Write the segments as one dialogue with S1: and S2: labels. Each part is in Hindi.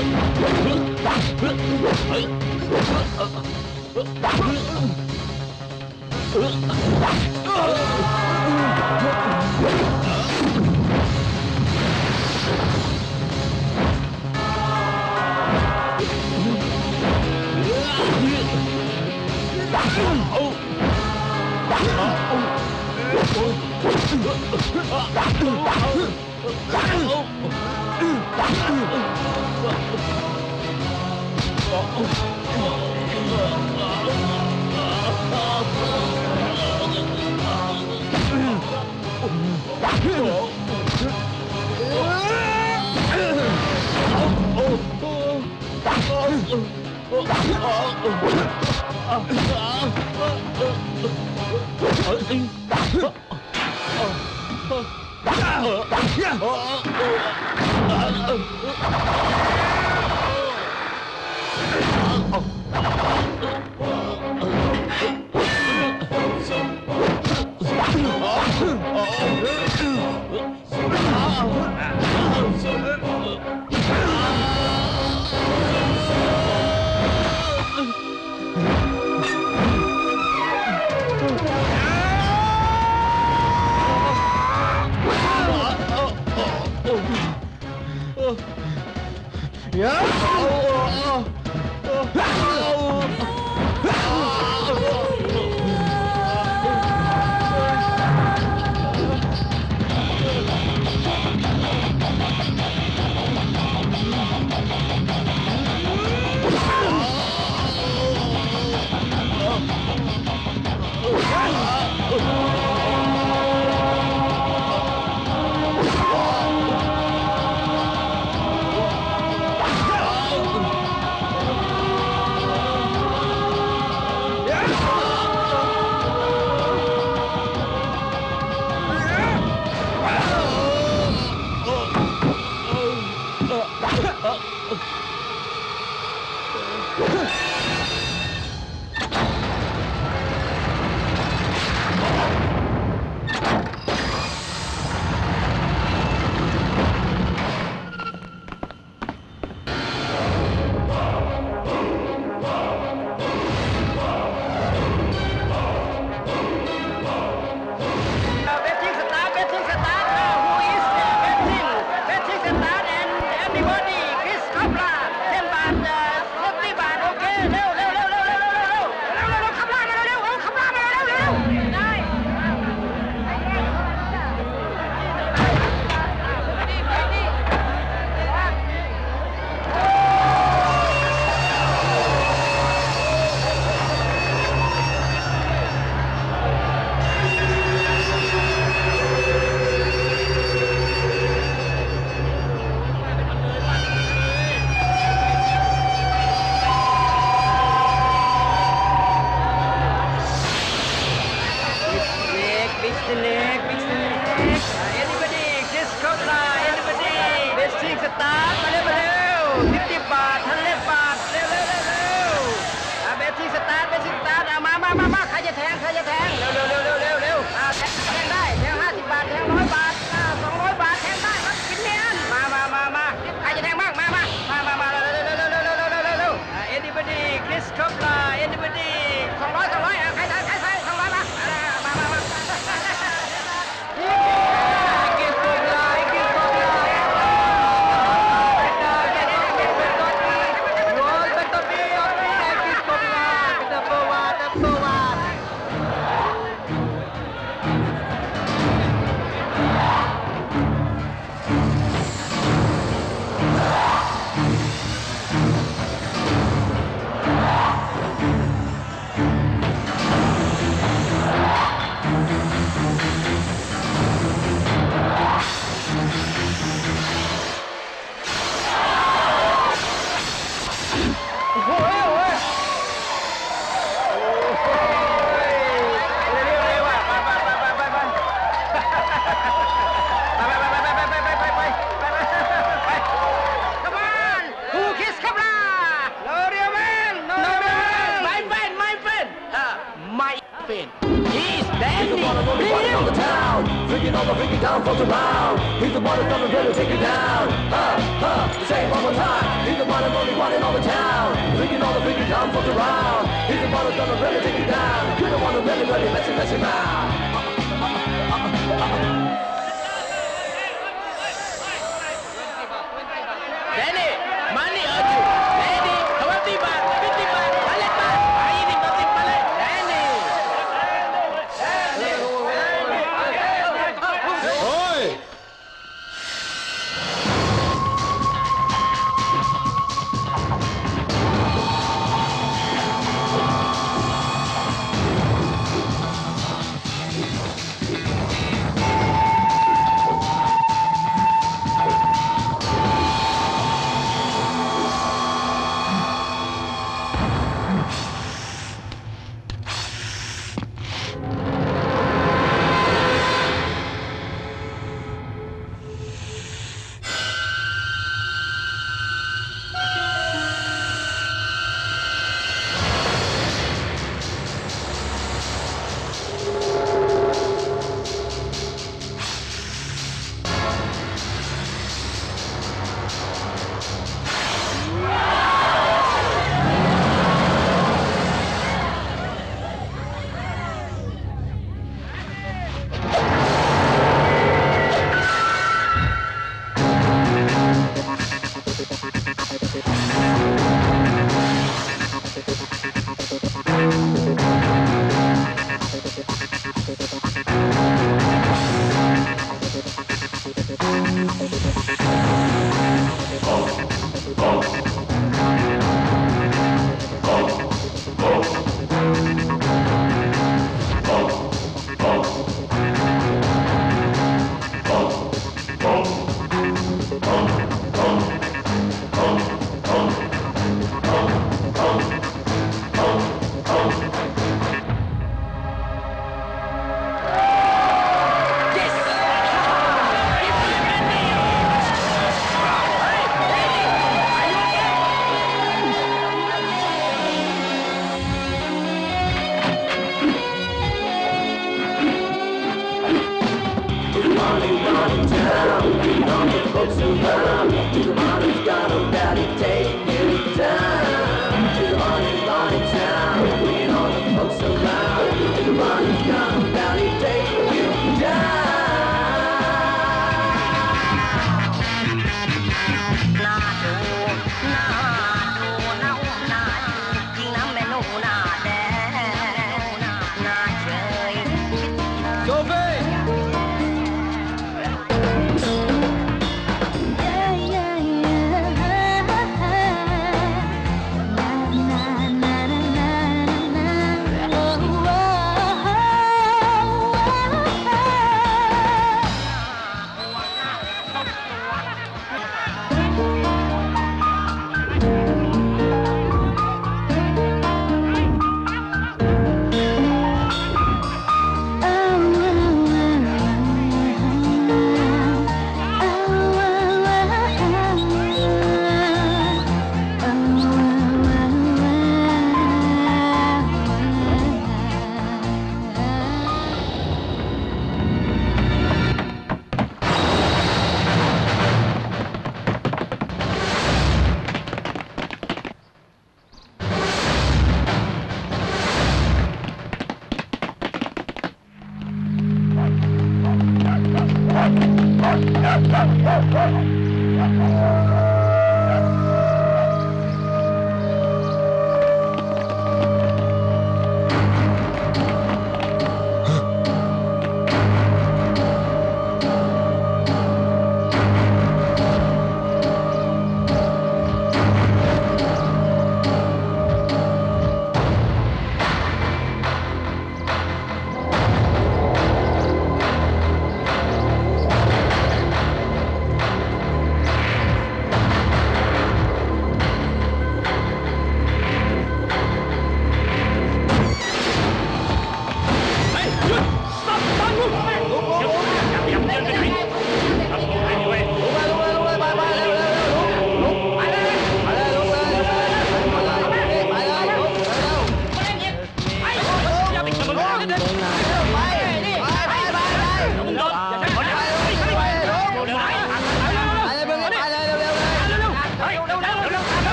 S1: เ the one who's gonna really take you down. Say it one more time. He's the one and only one in all the town. Freaking all the freaking town folks around. He's the one who's gonna really take you down. You're the one who really, really mess him out.
S2: Danny, money on you. Danny, kawati ba? Biti ba? Balik ba? Ay, di ba balik? Danny.
S3: Hoy!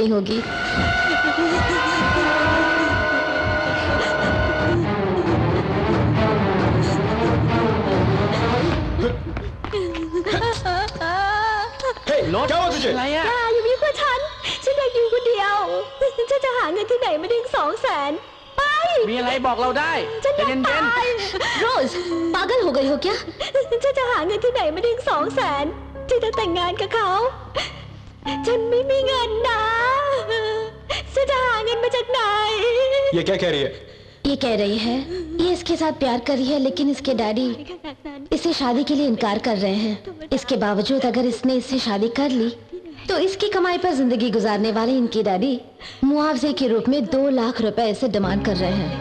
S3: गई होगी।
S2: क्या हुआ तुझे?
S3: อยู่มีเพื่อฉันอยากอยู่คนเดียวฉันจะหาเงินที่ไหนมาถึง200,000ไป
S2: มีอะไรบอกเราได้
S3: ฉัน
S2: ใจ
S3: อยาก
S2: เย็น
S3: ตายโรสपागल हो गई हो क्या ฉันจะหาเงินที่ไหนมาถึง200,000ที่จะแต่งงานกับเขาฉันไม่มีเงินนะฉันจะหาเงินมาจากไหน
S4: ये क्या कह रही है?
S3: ये कह रही है ये इसके साथ प्यार कर रही है लेकिन इसके डैडी इसे शादी के लिए इनकार कर रहे हैं। इसके बावजूद अगर इसने इससे शादी कर ली तो इसकी कमाई पर जिंदगी गुजारने वाले इनकी डैडी मुआवजे के रूप में 2 लाख रुपए इसे डिमांड कर रहे हैं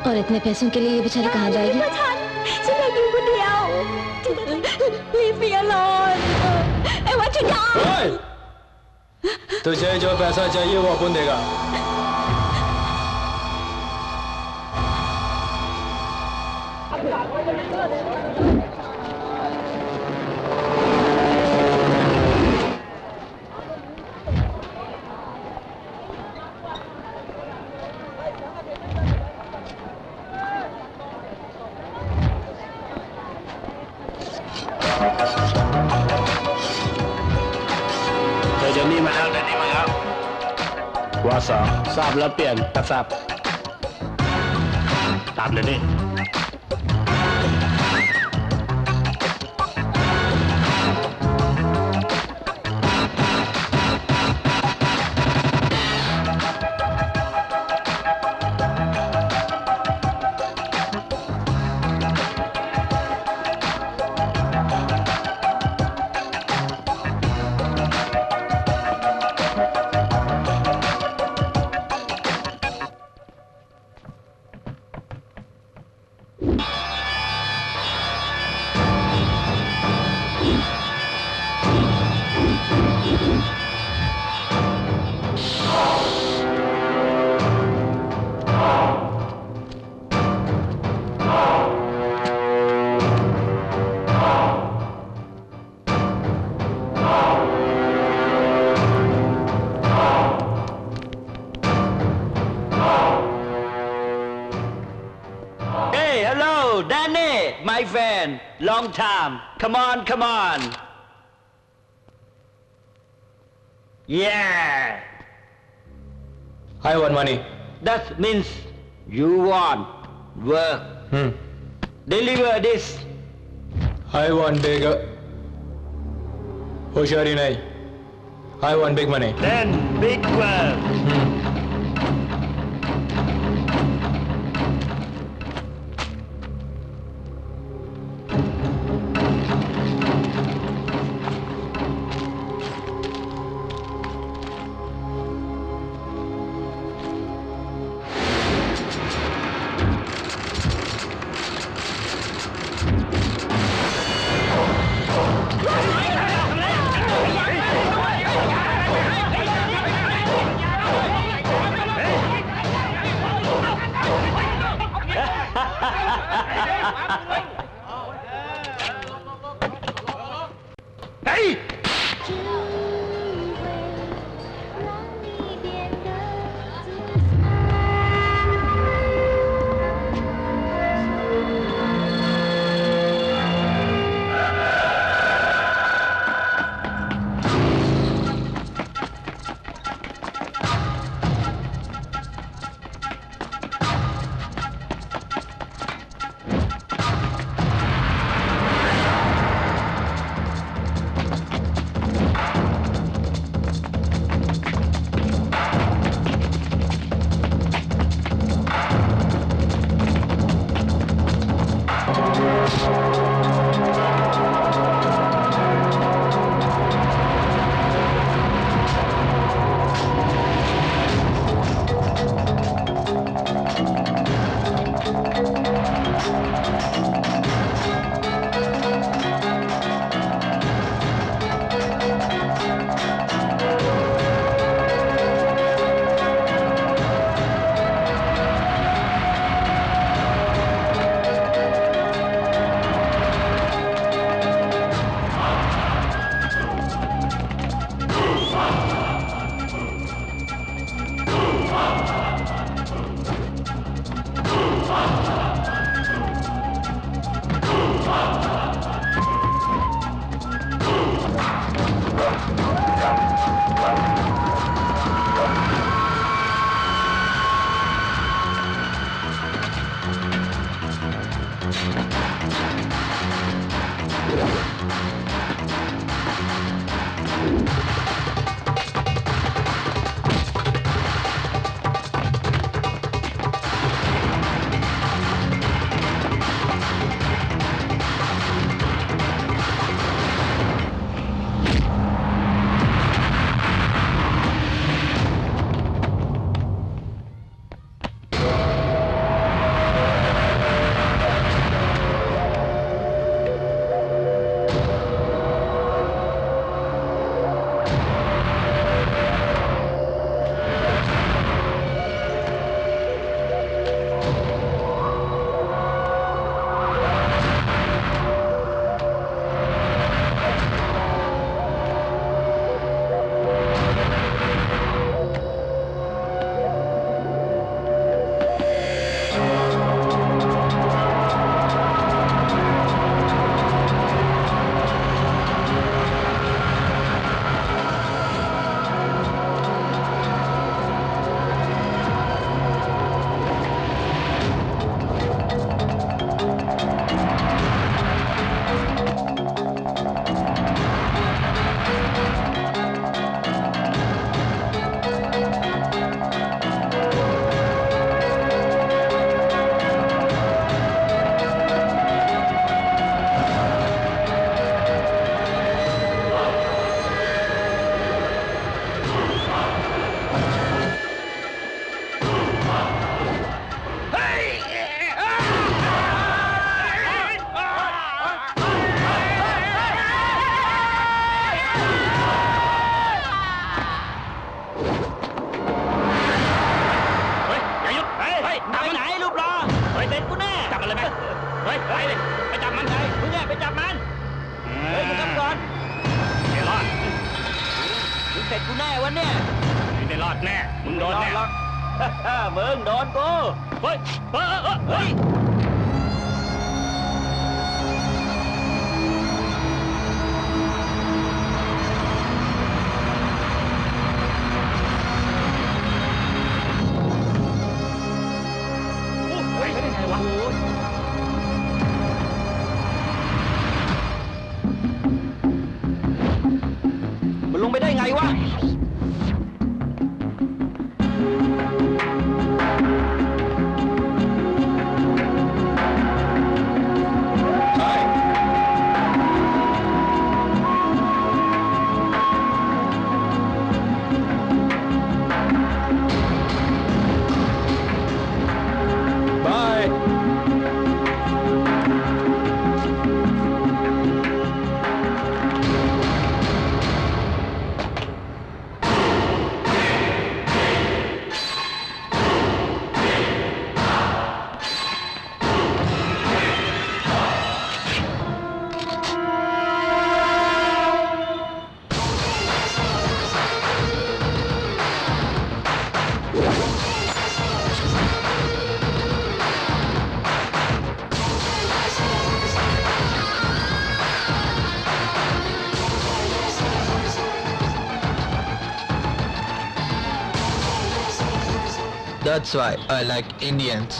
S3: और इतने पैसों के लिए ये बेचारी कहाँ जाएगी?
S4: तुझे जो पैसा चाहिए वो अपन देगा।
S2: เดี๋ยวนี้มาแล้วว่าสองทราบแล้วเปลี่ยนกระซับตามเลยนี่
S5: Danny, my friend, long time. Come on, come on. Yeah.
S4: I want money.
S5: That means you want work. Deliver this.
S4: I want big. होशियारी नहीं. I want big money.
S5: Then big work. Hey! ร็จกูแน่วะเนี่ย
S2: ไม่ได้รอดแน่มึงโดนแน่
S5: มึงโดนกู
S2: เฮ้ยเฮ้ย
S5: มันลงไปได้ไงวะ
S6: That's why I like Indians.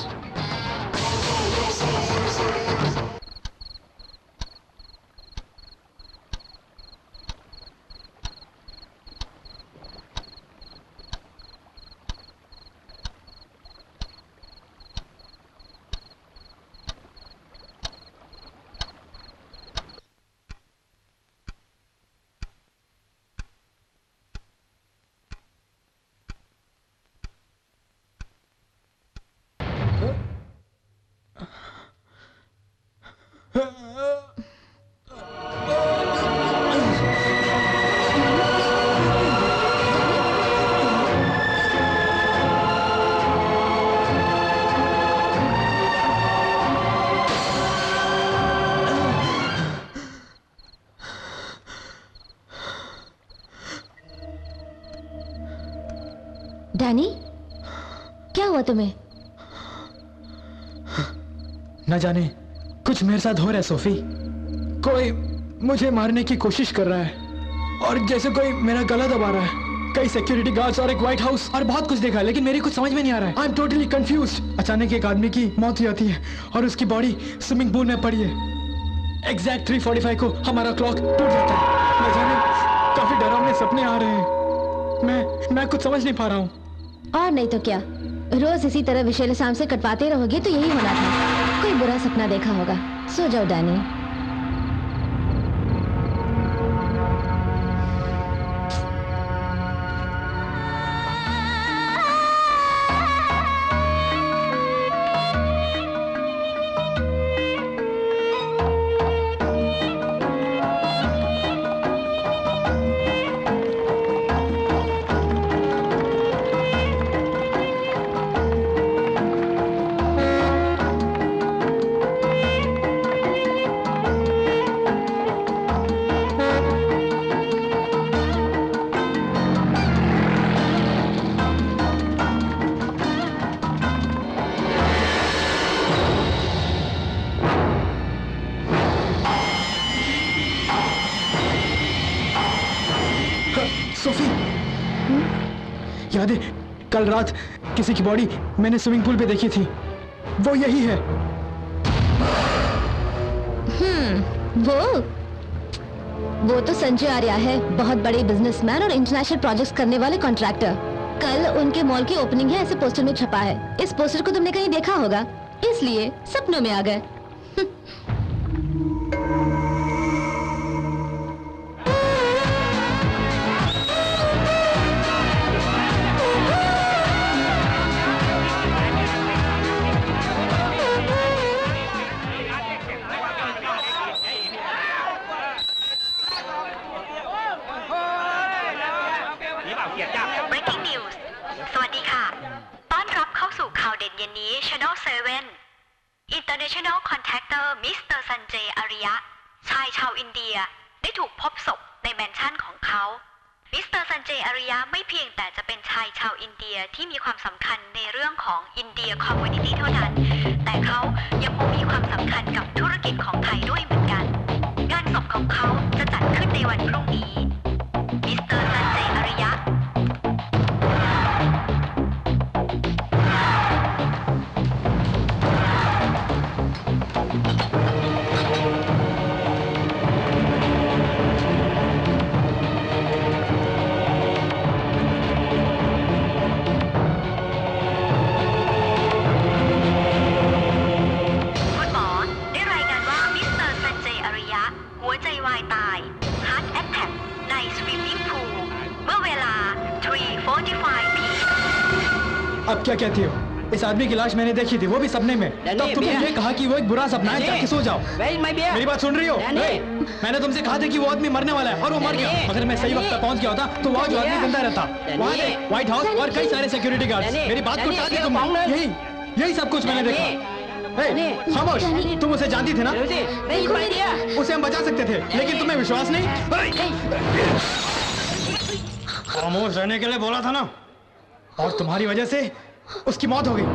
S3: Danny, क्या हुआ तुम्हें?
S4: न जाने कुछ मेरे साथ हो रहा है सोफी। कोई मुझे मारने की कोशिश कर रहा है और जैसे कोई मेरा गला दबा रहा है। कई सिक्योरिटी गार्ड्स और एक व्हाइट हाउस और बहुत कुछ देखा, लेकिन मेरी कुछ समझ में नहीं आ रहा है। I am totally confused. अचानक एक आदमी की मौत हो जाती है और उसकी बॉडी स्विमिंग पूल में पड़ी है। एग्जैक्ट 3:45 को हमारा क्लॉक टूट जाता है। न जाने काफी डरावने सपने आ रहे हैं। मैं कुछ समझ नहीं पा रहा हूँ।
S3: और नहीं तो क्या, रोज इसी तरह विशेल शाम से कटवाते रहोगे तो यही होना था। कोई बुरा सपना देखा होगा। सो जाओ डैनी।
S4: याद है कल रात किसी की बॉडी मैंने स्विमिंग पूल पे देखी थी। वो यही है।
S3: वो तो संजय आर्या है, बहुत बड़े बिजनेसमैन और इंटरनेशनल प्रोजेक्ट्स करने वाले कॉन्ट्रैक्टर। कल उनके मॉल की ओपनिंग है, ऐसे पोस्टर में छपा है। इस पोस्टर को तुमने कहीं देखा होगा, इसलिए सपनों में आ गए।
S7: Breaking News สวัสดีค่ะต้อนรับเข้าสู่ข่าวเด่นเย็นนี้ Channel 7 International Contractor Mr. Sanjay Arya ชายชาวอินเดียได้ถูกพบศพในแมนชั่นของเขา มิสเตอร์ซันเจอาริยะไม่เพียงแต่จะเป็นชายชาวอินเดียที่มีความสำคัญในเรื่องของอินเดียคอมมูนิตี้เท่านั้นแต่เขายังคงมีความสำคัญกับธุรกิจของไทยด้วยเหมือนกันงานศพของเขาจะจัดขึ้นในวันพรุ่งนี้มิสเตอร์ซันเจอาริยะ
S4: अब क्या कहती हो? इस आदमी की लाश मैंने देखी थी, वो भी सपने में। तब तुमने ये कहा कि वो एक बुरा सपना है, जाके सो जाओ। मेरी बात सुन रही हो? मैंने तुमसे कहा था कि वो आदमी मरने वाला है और वो मर गया। अगर मैं सही वक्त पर पहुंच गया होता तो वहाँ जो आदमी जिंदा रहता। वहाँ देख, व्हाइट हाउस और कई सारे सिक्योरिटी गार्ड्स। मेरी बात को टाल दी तुम। यही सब कुछ मैंने देखा। खामोश, तुम उसे जानती थी ना? उसे हम बचा सकते थे, लेकिन तुम्हें विश्वास नहीं। खामोश रहने के लिए बोला था ना, और तुम्हारी वजह से उसकी मौत हो गई।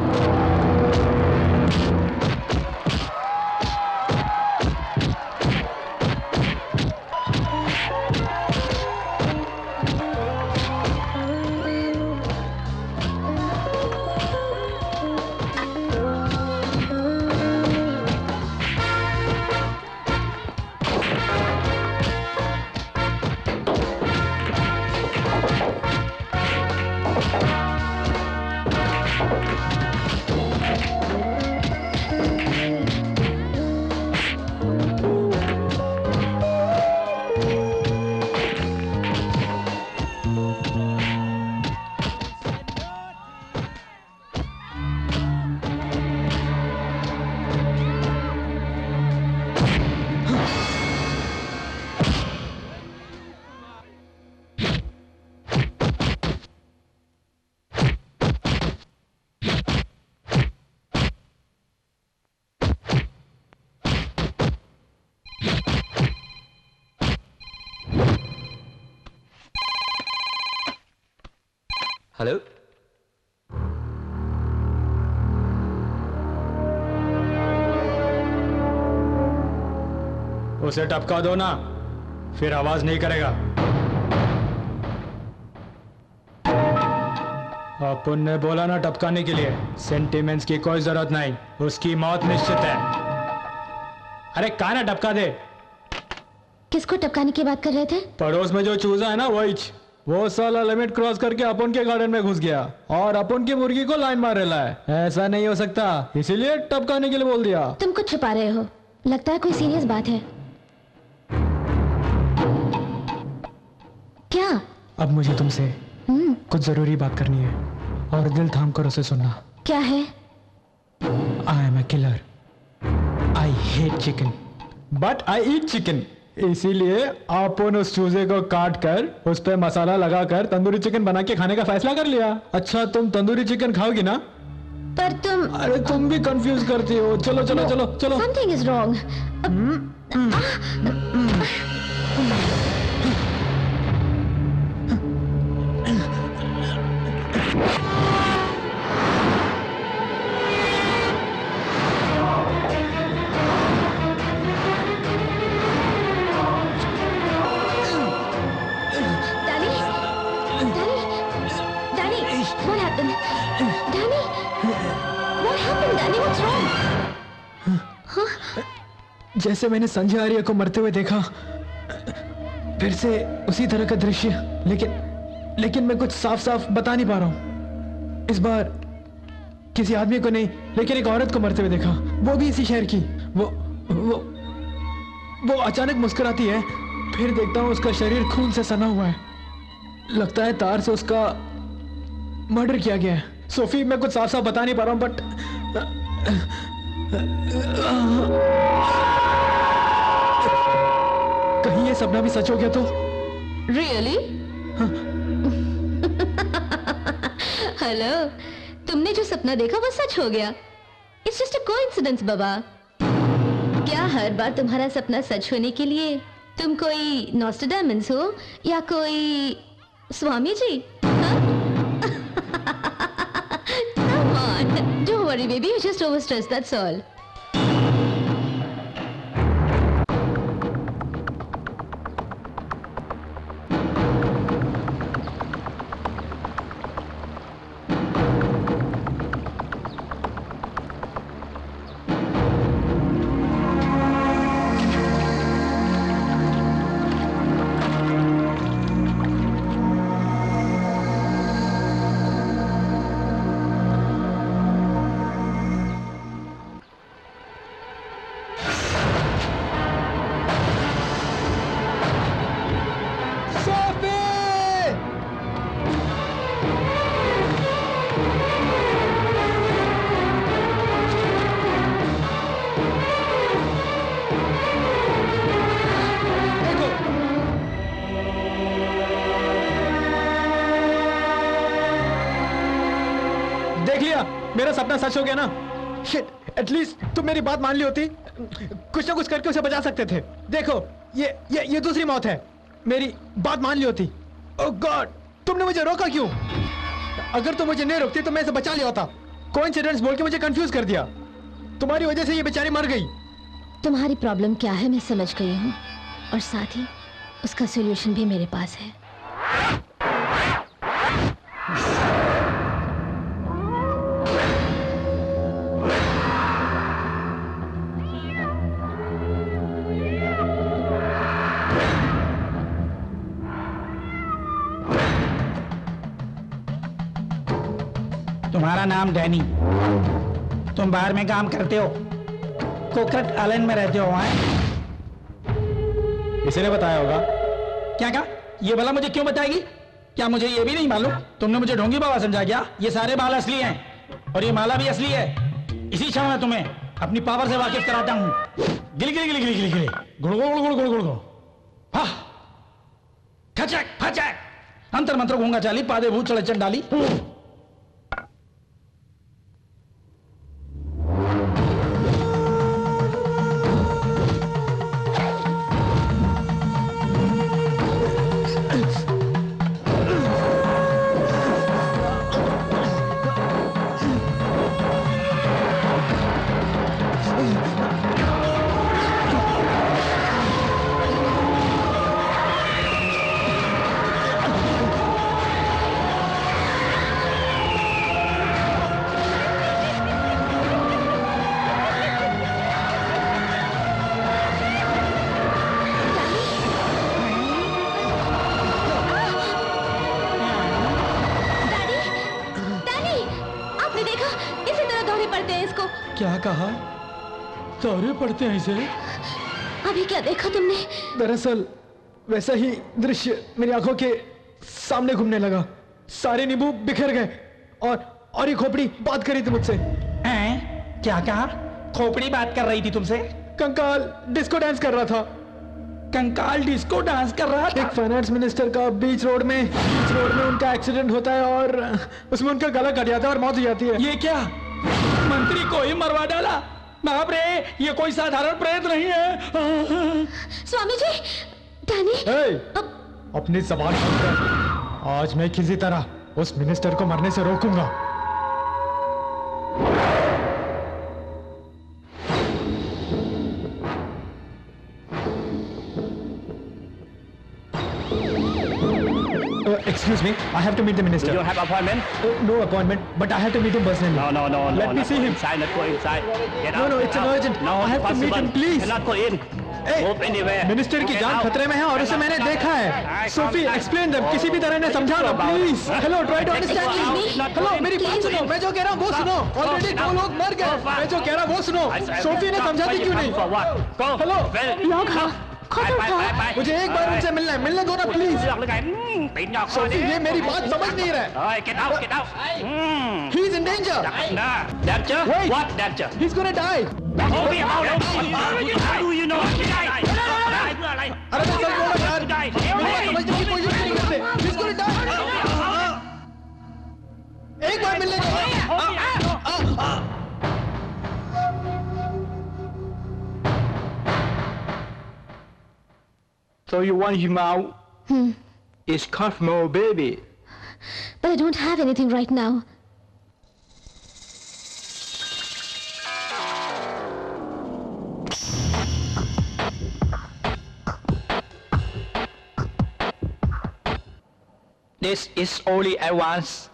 S8: हेलो,
S4: उसे टपका दो ना, फिर आवाज नहीं करेगा। अपन ने बोला ना टपकाने के लिए। सेंटिमेंट्स की कोई जरूरत नहीं, उसकी मौत निश्चित है। अरे कहा ना टपका दे।
S3: किसको टपकाने की बात कर रहे थे?
S4: पड़ोस में जो चूजा है ना वो साला लिमिट क्रॉस करके अपन के गार्डन में घुस गया और अपन की मुर्गी को लाइन मार रहा है। ऐसा नहीं हो सकता, इसीलिए टपकाने के लिए बोल दिया।
S3: तुम कुछ छुपा रहे हो, लगता है कोई सीरियस बात है। क्या?
S4: अब मुझे तुमसे कुछ जरूरी बात करनी है और दिल थाम कर उसे सुनना।
S3: क्या है?
S4: I am a killer. I hate chicken but I eat chicken. इसीलिए अपन उस चूजे को काट कर उस पे मसाला लगाकर तंदूरी चिकन बना के खाने का फैसला कर लिया। अच्छा, तुम तंदूरी चिकन खाओगी ना?
S3: पर तुम...
S4: अरे तुम भी कंफ्यूज करती हो। चलो चलो चलो चलो।
S3: Something is wrong.
S4: जैसे मैंने संजय आर्य को मरते हुए देखा, फिर से उसी तरह का दृश्य, लेकिन मैं कुछ साफ साफ बता नहीं पा रहा हूं। इस बार किसी आदमी को नहीं, लेकिन एक औरत को मरते हुए देखा, वो भी इसी शहर की। वो अचानक मुस्कुराती है, फिर देखता हूं उसका शरीर खून से सना हुआ है। लगता है तार से उसका मर्डर किया गया है। सोफी, मैं कुछ साफ साफ बता नहीं पा रहा हूं, बट कहीं ये सपना भी सच हो गया तो?
S3: Really? हेलो, तुमने जो सपना देखा वो सच हो गया। It's just a coincidence, बाबा। क्या हर बार तुम्हारा सपना सच होने के लिए तुम कोई नॉस्ट्रैडामस हो या कोई Swami ji? Come on, don't worry, baby. You just overstressed. That's all.
S4: मेरा सपना सच हो गया ना। एटलीस्ट तुम मेरी बात मान ली होती, कुछ ना कुछ करके उसे बचा सकते थे। देखो ये दूसरी मौत है। मेरी बात मान ली होती। ओह गॉड, तुमने मुझे रोका क्यों? अगर तुम मुझे नहीं रोकती तो मैं इसे बचा लिया होता। कोइंसिडेंस बोल के मुझे कंफ्यूज कर दिया। तुम्हारी वजह से ये बेचारी मर गई।
S3: तुम्हारी प्रॉब्लम क्या है मैं समझ गई हूँ, और साथ ही उसका सॉल्यूशन भी मेरे पास है।
S9: तुम्हारा नाम डैनी, तुम बाहर में काम करते हो, कोकट आइलैंड में रहते हो। वहां
S4: इसी ने बताया होगा।
S9: क्या कहा? ये भला मुझे क्यों बताएगी? क्या मुझे ये भी नहीं मालूम? तुमने मुझे ढोंगी बाबा समझा क्या? ये सारे बाल असली हैं और ये माला भी असली है। इसी क्षण मैं तुम्हें अपनी पावर से वाकिफ कराता हूँ। गिली गिली गिली गिली गिली गिली गुड़ गुड़ गुड़ गुड़ गुड़ गुड़ खचक फचक अंतर मंत्र गूंगा चाली पादे भूत चढ़े चंडाली।
S4: क्या कहा? दौरे पड़ते हैं इसे?
S3: अभी क्या देखा तुमने?
S4: दरअसल वैसा ही दृश्य मेरी आंखों के सामने घूमने लगा। सारे नींबू बिखर गए और ये खोपड़ी बात करी थी मुझसे।
S9: क्या कहा? खोपड़ी बात कर रही थी तुमसे?
S4: कंकाल डिस्को डांस कर रहा था।
S9: कंकाल डिस्को डांस कर रहा था?
S4: एक फाइनेंस मिनिस्टर का बीच रोड में उनका एक्सीडेंट होता है और उसमें उनका गला कट जाता है और मौत हो जाती है।
S9: ये क्या? मंत्री को ही मरवा डाला? बाप रे, ये कोई साधारण प्रेत नहीं है।
S3: स्वामी जी, डैनी।
S4: अपनी जबान बंद कर। आज मैं किसी तरह उस मिनिस्टर को मरने से रोकूंगा। Excuse me, I have to meet the minister.
S5: Do you have appointment?
S4: No appointment, but I have to meet him personally.
S5: No.
S4: Let me see him.
S5: Inside, not go inside. Get
S4: No,
S5: out.
S4: it's an urgent.
S5: No,
S4: I have to meet him, please.
S5: Cannot go in. Move anywhere.
S4: Minister की जान खतरे में है और उसे मैंने देखा है। Sophie, explain them. किसी भी तरह ने समझा ना, please. Hello, try to understand me. Hello, मेरी बात सुनो। मैं जो कह रहा हूँ वो सुनो। Already 2 लोग मर गए। मैं जो कह रहा हूँ वो सुनो। सोफी ने समझाती क्यों नहीं? Hello. मुझे एक बार उनसे मिलना है। मिलने दो ना, प्लीज। सोफी, ये मेरी बात समझ नहीं रहा है।
S5: Get out.
S4: He is in danger.
S5: Danger?
S4: Wait.
S5: What danger?
S4: He's gonna die.
S5: How do you know?
S4: अरे मैं सच बोल रहा यार। मेरी बात समझने की कोशिश नहीं करते। He's gonna die. एक बार मिलने दो।
S5: So you want him out?
S8: Ich kauf more, baby.
S3: But I don't have anything right now.
S5: This is only advance.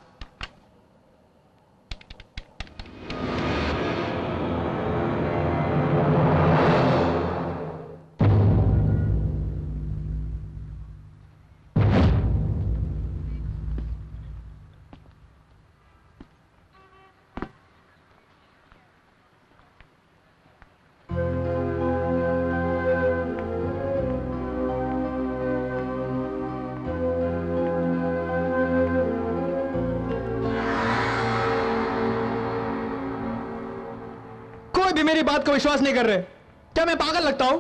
S4: भी मेरी बात को विश्वास नहीं कर रहे। क्या मैं पागल लगता हूं?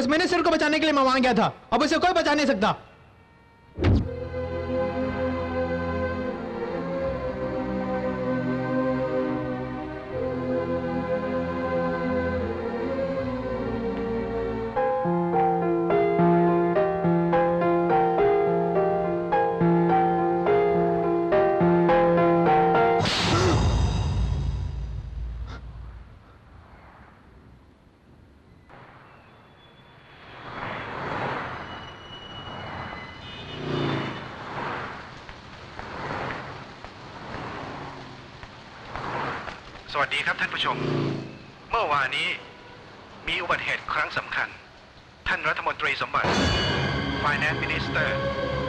S4: उस मिनिस्टर को बचाने के लिए मैं वहां गया था, अब उसे कोई बचा नहीं सकता।
S10: สวัสดีครับท่านผู้ชมเมื่อวานนี้มีอุบัติเหตุครั้งสำคัญท่านรัฐมนตรีสมบัติ Finance Minister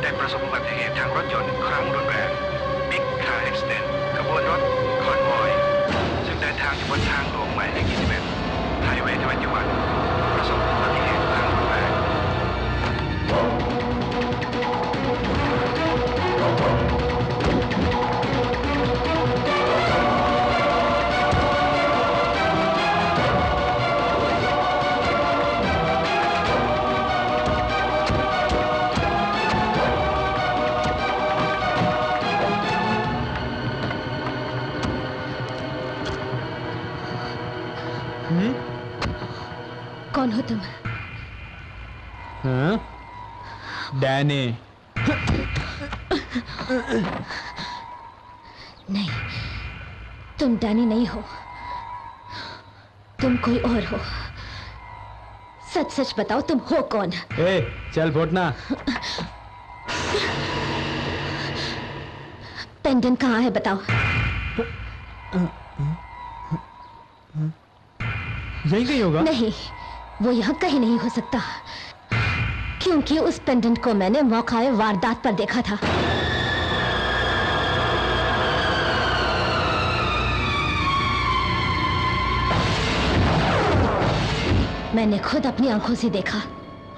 S10: ได้ประสบอุบัติเหตุทางรถยนต์ครั้งรุนแรง Big Car Accident ขบวนรถคอนวอยซึ่งเดินทางอยู่บนทางหลวงหมายเลข 21 Highway 21 ประสบอุบัติเหตุครั้งรุนแรง
S3: कौन हो तुम?
S4: हाँ? डैनी।
S3: नहीं, तुम डैनी नहीं हो, तुम कोई और हो। सच सच बताओ तुम हो कौन?
S4: ए, चल फुटना।
S3: पेंडेंट कहाँ है बताओ?
S4: यही कहीं होगा?
S3: नहीं, वो यहाँ कहीं नहीं हो सकता, क्योंकि उस पेंडेंट को मैंने मौकाए वारदात पर देखा था। मैंने खुद अपनी आंखों से देखा।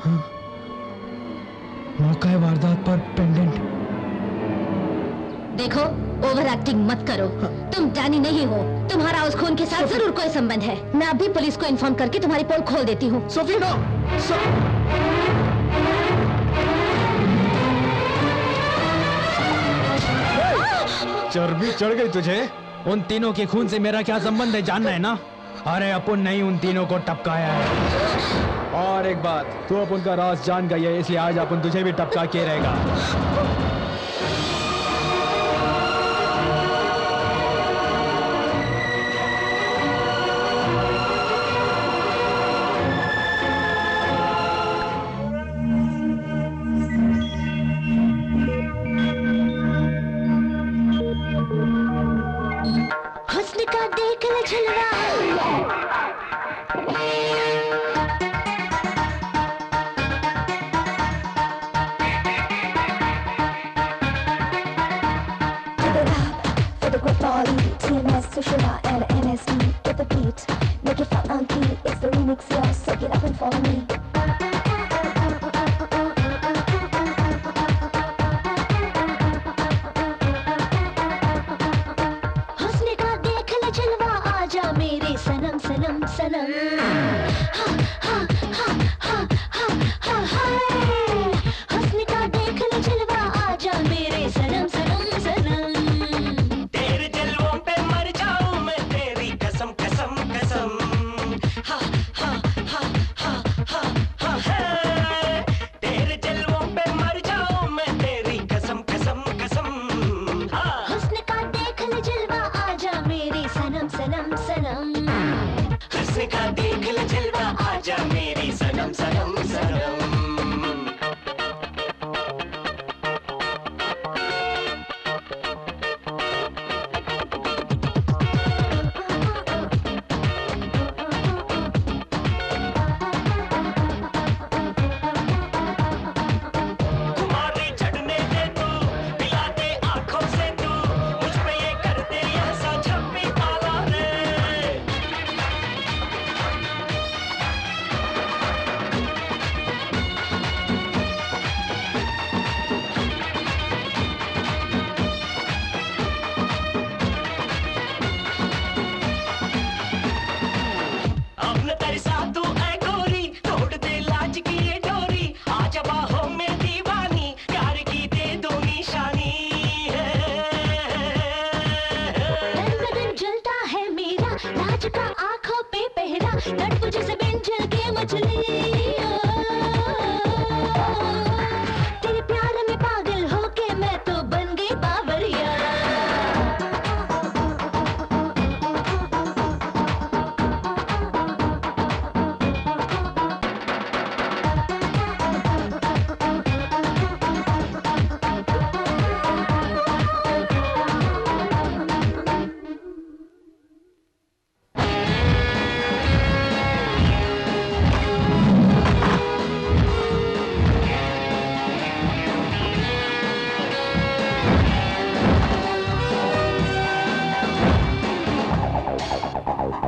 S4: हाँ? मौकाए वारदात पर पेंडेंट।
S3: देखो, ओवर एक्टिंग मत करो। तुम डैनी नहीं हो, तुम्हारा उस खून के साथ जरूर कोई संबंध है। मैं अभी पुलिस को इन्फॉर्म करके तुम्हारी पोल खोल देती हूँ।
S4: Sophie no! चर्बी चढ़ गई तुझे? उन तीनों के खून से मेरा क्या संबंध है जानना है ना? अरे अपन नहीं उन तीनों को टपकाया है। और एक बात, तू अपन का राज जान गई है, इसलिए आज अपन तुझे भी टपका के रहेगा।
S3: हुस्न का देख ले Jhalwa.
S11: For the great body, TMS, Sushila, and NSE. Get the beat, make it funky. It's the remix, yo, so get up and follow me.
S3: हुस्न का देख ले झलवा, आजा मेरे सनम सनम सनम। हाँ,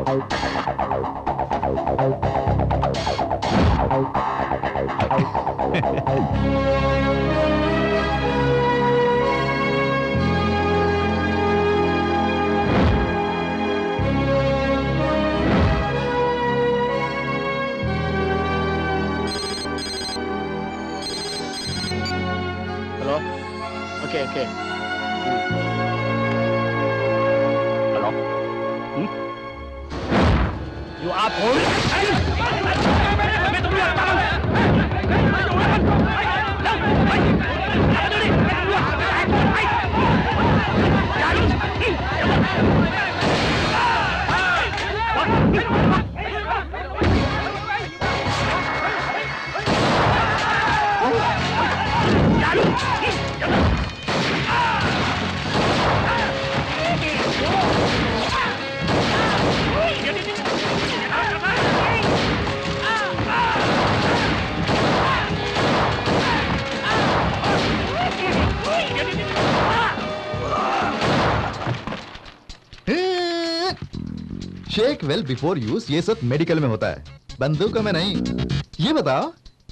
S2: hello okay okay hello you आप
S12: शेक वेल बिफोर यूज, ये सब मेडिकल में होता है, बंदूकों में नहीं। ये बताओ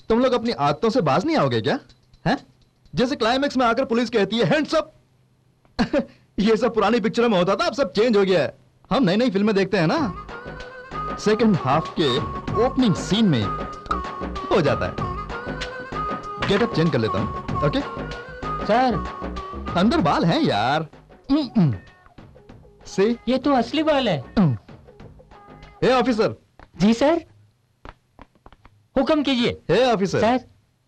S12: तुम लोग अपनी आदतों से बाज नहीं आओगे क्या? हैं? जैसे क्लाइमेक्स में आकर पुलिस कहती है हैंड्स अप। ये सब पुरानी पिक्चरों में होता था, अब सब चेंज हो गया है। हम नई नई फिल्में देखते हैं ना, सेकंड हाफ के ओपनिंग सीन में हो जाता है। गेटअप चेंज कर लेता हूं, ओके?
S9: सर
S12: अंदर बाल हैं यार। से
S9: ये तो असली बाल है।
S12: हे ऑफिसर।
S9: जी सर, हुक्म कीजिए।
S12: हे ऑफिसर
S9: सर,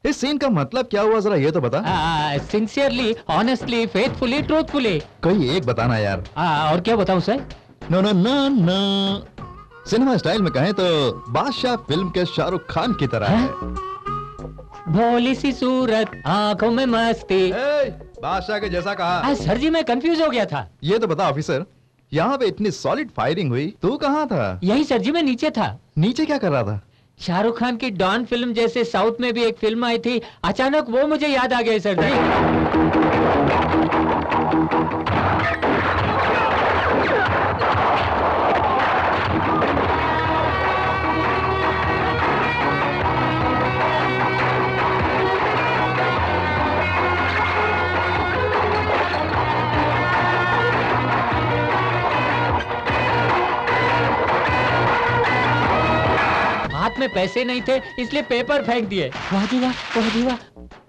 S12: इस सीन का मतलब क्या हुआ, जरा ये तो बता।
S9: Sincerely, honestly, faithfully, truthfully.
S12: कोई एक बताना यार।
S9: और क्या बताऊं sir?
S12: No no no no, cinema style में कहें तो बादशाह फिल्म के शाहरुख खान की तरह है।
S9: भोली सी सूरत, आंखों में मस्ती।
S12: बादशाह के जैसा कहा।
S9: सर जी मैं कंफ्यूज हो गया था।
S12: ये तो बता ऑफिसर, यहाँ पे इतनी सॉलिड फायरिंग हुई, तू कहाँ था?
S9: यही सर जी, मैं नीचे था।
S12: नीचे क्या कर रहा था?
S9: शाहरुख खान की डॉन फिल्म जैसे साउथ में भी एक फिल्म आई थी, अचानक वो मुझे याद आ गई सर जी। हाथ में पैसे नहीं थे इसलिए पेपर फेंक दिए। वाह जी वाह, वाह जी वाह।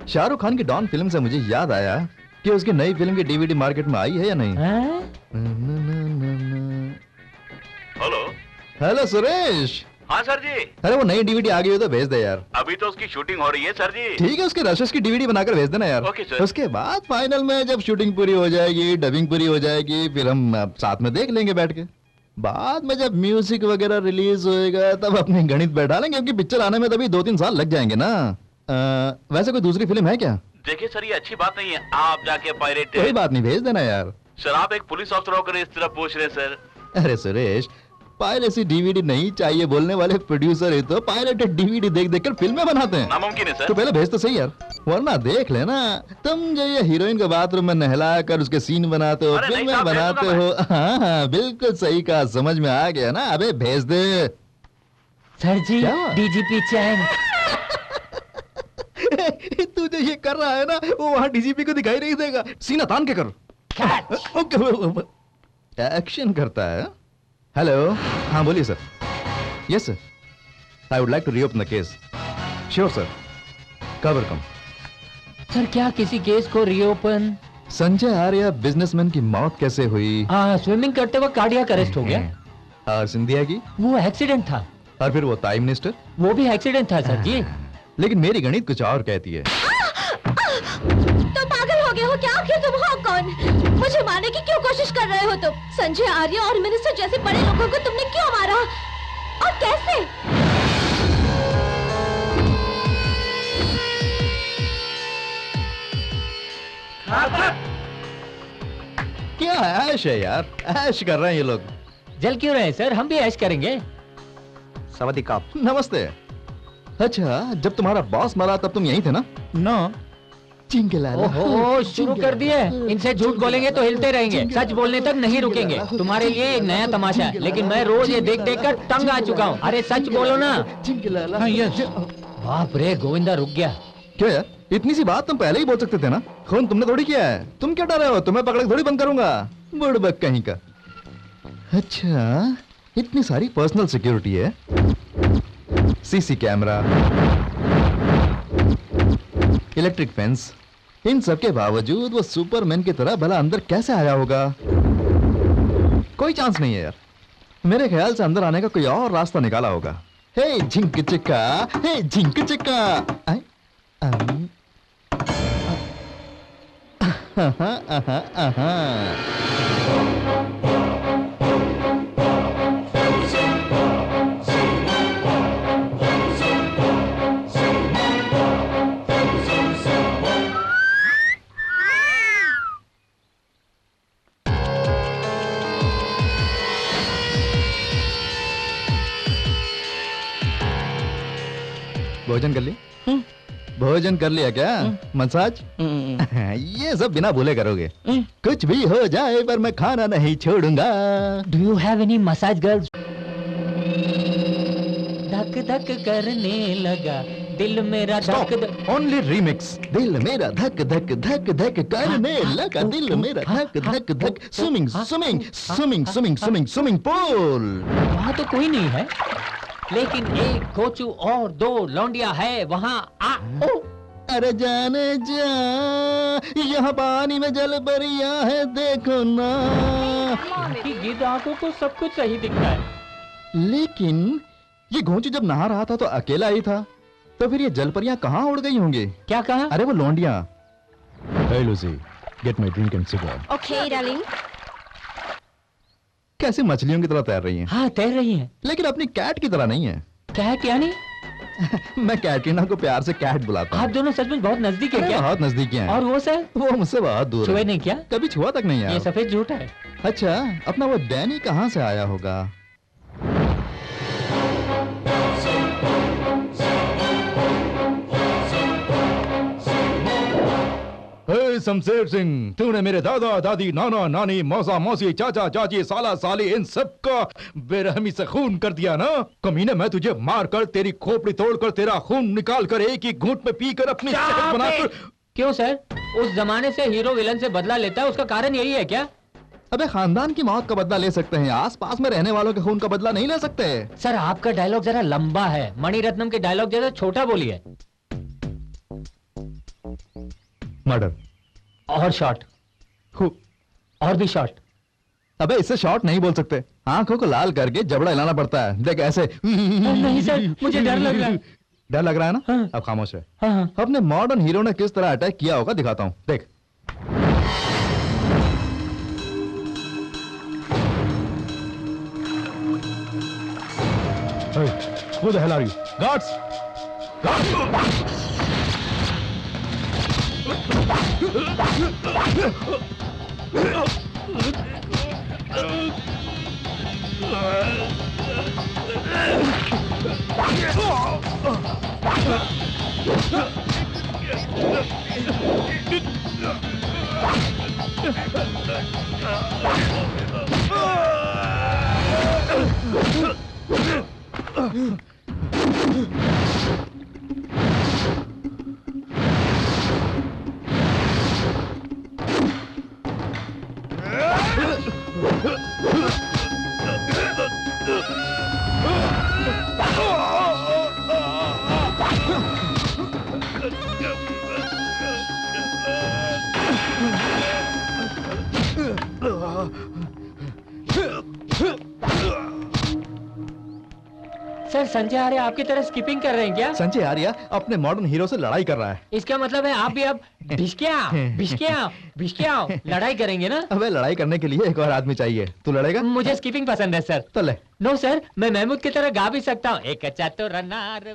S12: शाहरुख खान की डॉन फिल्म से मुझे याद आया कि उसकी नई फिल्म की डीवीडी मार्केट में आई है या नहीं?
S13: Hello
S12: hello Suresh.
S13: हाँ सर जी।
S12: अरे वो नई डीवीडी आ गई हो तो भेज दे यार।
S13: अभी तो उसकी शूटिंग हो रही है सर जी।
S12: ठीक है, उसके रशेस की डीवीडी बनाकर भेज देना यार।
S13: Okay sir.
S12: उसके बाद फाइनल में जब शूटिंग पूरी हो जाएगी, डबिंग पूरी हो जाएगी, फिर हम साथ में देख लेंगे बैठ के। बाद में जब म्यूजिक वगैरह रिलीज होएगा तब अपने गणित बैठा लेंगे, क्योंकि पिक्चर आने में तभी 2-3 साल लग जाएंगे ना। वैसे कोई दूसरी फिल्म है क्या?
S13: देखिए सर, ये अच्छी बात नहीं है आप जाके पायरेट।
S12: कोई बात नहीं, भेज देना यार।
S13: सर आप एक पुलिस ऑफिसर होकर इस तरह पूछ रहे सर।
S12: अरे सुरेश, पायरेसी डीवीडी नहीं चाहिए बोलने वाले प्रोड्यूसर ही तो पायरेटेड डीवीडी देख देख कर फिल्में बनाते हैं।
S13: नामुमकिन है सर।
S12: तो पहले भेज तो सही यार, वरना देख लेना तुम जो ये हीरोइन को बाथरूम में नहला कर उसके सीन बनाते हो, फिल्में बनाते हो। हाँ बिल्कुल सही कहा, समझ में आ गया ना। अबे भेज दे।
S9: सर जी डीजीपी चैन।
S12: तू जो ये कर रहा है ना, वो वहाँ डीजीपी को दिखाई नहीं देगा। सीना तान के कर। एक्शन करता है। हेलो, हाँ बोलिए sir. Yes sir, I would like to reopen the case. Sure sir, cover come.
S9: Sir क्या किसी केस को रीओपन?
S12: संजय आर्य बिजनेसमैन की मौत कैसे हुई?
S9: स्विमिंग करते वक्त कार्डियक अरेस्ट हो गया।
S12: और सिंधिया की?
S9: वो एक्सीडेंट था।
S12: और फिर वो ताई मिनिस्टर?
S9: वो भी एक्सीडेंट था सर जी।
S12: लेकिन मेरी गणित कुछ और कहती है।
S3: तुम पागल हो गए हो क्या? आखिर तुम हो कौन? मुझे मारने की क्यों कोशिश कर रहे हो तुम? संजय आर्य और मिनिस्टर जैसे बड़े लोगों को तुमने क्यों मारा और कैसे?
S12: क्या ऐश है यार, ऐश कर रहे हैं ये लोग।
S9: जल क्यों रहे हैं सर, हम भी ऐश करेंगे।
S12: नमस्ते। अच्छा, जब तुम्हारा बॉस मरा तब तुम यहीं थे ना?
S9: नो,
S14: ओहो, शुरू कर दिए। इनसे झूठ बोलेंगे तो हिलते रहेंगे, सच बोलने तक नहीं रुकेंगे। तुम्हारे लिए एक नया तमाशा है, लेकिन मैं रोज ये देख देख कर तंग आ चुका हूँ। अरे सच बोलो ना। बाप रे, गोविंदा रुक गया।
S12: क्या यार, इतनी सी बात तुम पहले ही बोल सकते थे ना। खून तुमने थोड़ी किया है, तुम क्या डर रहे हो? तुम्हें पकड़ के थोड़ी बंद करूंगा, बुड़बक कहीं का। अच्छा, इतनी सारी पर्सनल सिक्योरिटी है, सीसी कैमरा, इलेक्ट्रिक फेंस, इन सब के बावजूद वो सुपरमैन की तरह भला अंदर कैसे आया होगा? कोई चांस नहीं है यार। मेरे ख्याल से अंदर आने का कोई और रास्ता निकाला होगा। हे झिंक चिक्का, हे झिंक चिक्का। भोजन कर लिया? भोजन कर लिया क्या? मसाज? ये सब बिना भूले करोगे। कुछ भी हो जाए पर मैं खाना नहीं छोड़ूंगा।
S14: Do you have any massage girls? धक धक करने लगा दिल मेरा, धक धक।
S12: Only remix. दिल मेरा धक धक धक धक करने लगा, दिल मेरा धक धक धक। Swimming swimming swimming swimming swimming swimming pool.
S14: वहाँ तो कोई नहीं है, लेकिन एक कोचू और 2 लौंडिया है वहाँ।
S12: अरे जाने जा, यहाँ पानी में जल भरिया है, देखो ना।
S14: इनकी गिद्ध आंखों को सब कुछ सही दिखता है।
S12: लेकिन ये घोंचू जब नहा रहा था तो अकेला ही था, तो फिर ये जलपरियां कहाँ उड़ गई होंगी?
S14: क्या कहा?
S12: अरे वो लौंडियां। Hey Lucy, get my drink and cigar.
S3: Okay, darling.
S12: कैसे मछलियों की तरह तैर रही हैं?
S14: हाँ, तैर रही हैं।
S12: लेकिन अपनी कैट की तरह नहीं है।
S14: कैट यानी?
S12: मैं कैटरीना को प्यार से कैट बुलाता हूँ।
S14: आप दोनों सच में बहुत नजदीक है क्या?
S12: बहुत नजदीकी हैं।
S14: और वो सर?
S12: वो मुझसे बहुत दूर है।
S14: छुए नहीं क्या?
S12: कभी छुआ तक नहीं यार।
S14: ये सफेद झूठ है।
S12: अच्छा, अपना वो डैनी कहाँ से आया होगा? शमशेर सिंह, तूने मेरे दादा दादी नाना नानी मौसा मौसी चाचा चाची साला साली इन सब का बेरहमी से खून कर दिया ना। कमीने, मैं तुझे मार कर, तेरी खोपड़ी तोड़कर, तेरा खून निकाल कर, एक ही घूंट में पीकर अपनी सेहत बनाकर।
S14: क्यों सर? उस जमाने से हीरो विलन से बदला लेता है, उसका कारण यही है क्या?
S12: अबे खानदान की मौत का बदला ले सकते हैं, आस पास में रहने वालों के खून का बदला नहीं ले सकते।
S14: सर आपका डायलॉग जरा लंबा है, मणिरत्नम के डायलॉग जरा छोटा बोलिए।
S12: मर्डर
S14: और शॉर्ट, और भी शॉर्ट।
S12: अबे इससे शॉर्ट नहीं बोल सकते, आंखों को लाल करके जबड़ा हिलाना पड़ता है। देख ऐसे।
S14: नहीं सर, मुझे डर लग रहा है।
S12: डर लग रहा है ना? हाँ। अब खामोश है। हाँ। अपने मॉडर्न हीरो ने किस तरह अटैक किया होगा दिखाता हूँ, देख। Who the hell are you? Guards! Guards!
S14: Sir Sanjay Arya आपकी तरह स्किपिंग कर रहे हैं क्या?
S12: संजय आर्य अपने मॉडर्न हीरो से लड़ाई कर रहा है।
S14: इसका मतलब है आप भी अब भिष्क्या लड़ाई करेंगे ना?
S12: अबे लड़ाई करने के लिए एक और आदमी चाहिए, तू लड़ेगा?
S14: मुझे स्किपिंग पसंद है सर।
S12: तो ले।
S14: नो सर, मैं महमूद की तरह गा भी सकता हूँ। एक चातुर अनार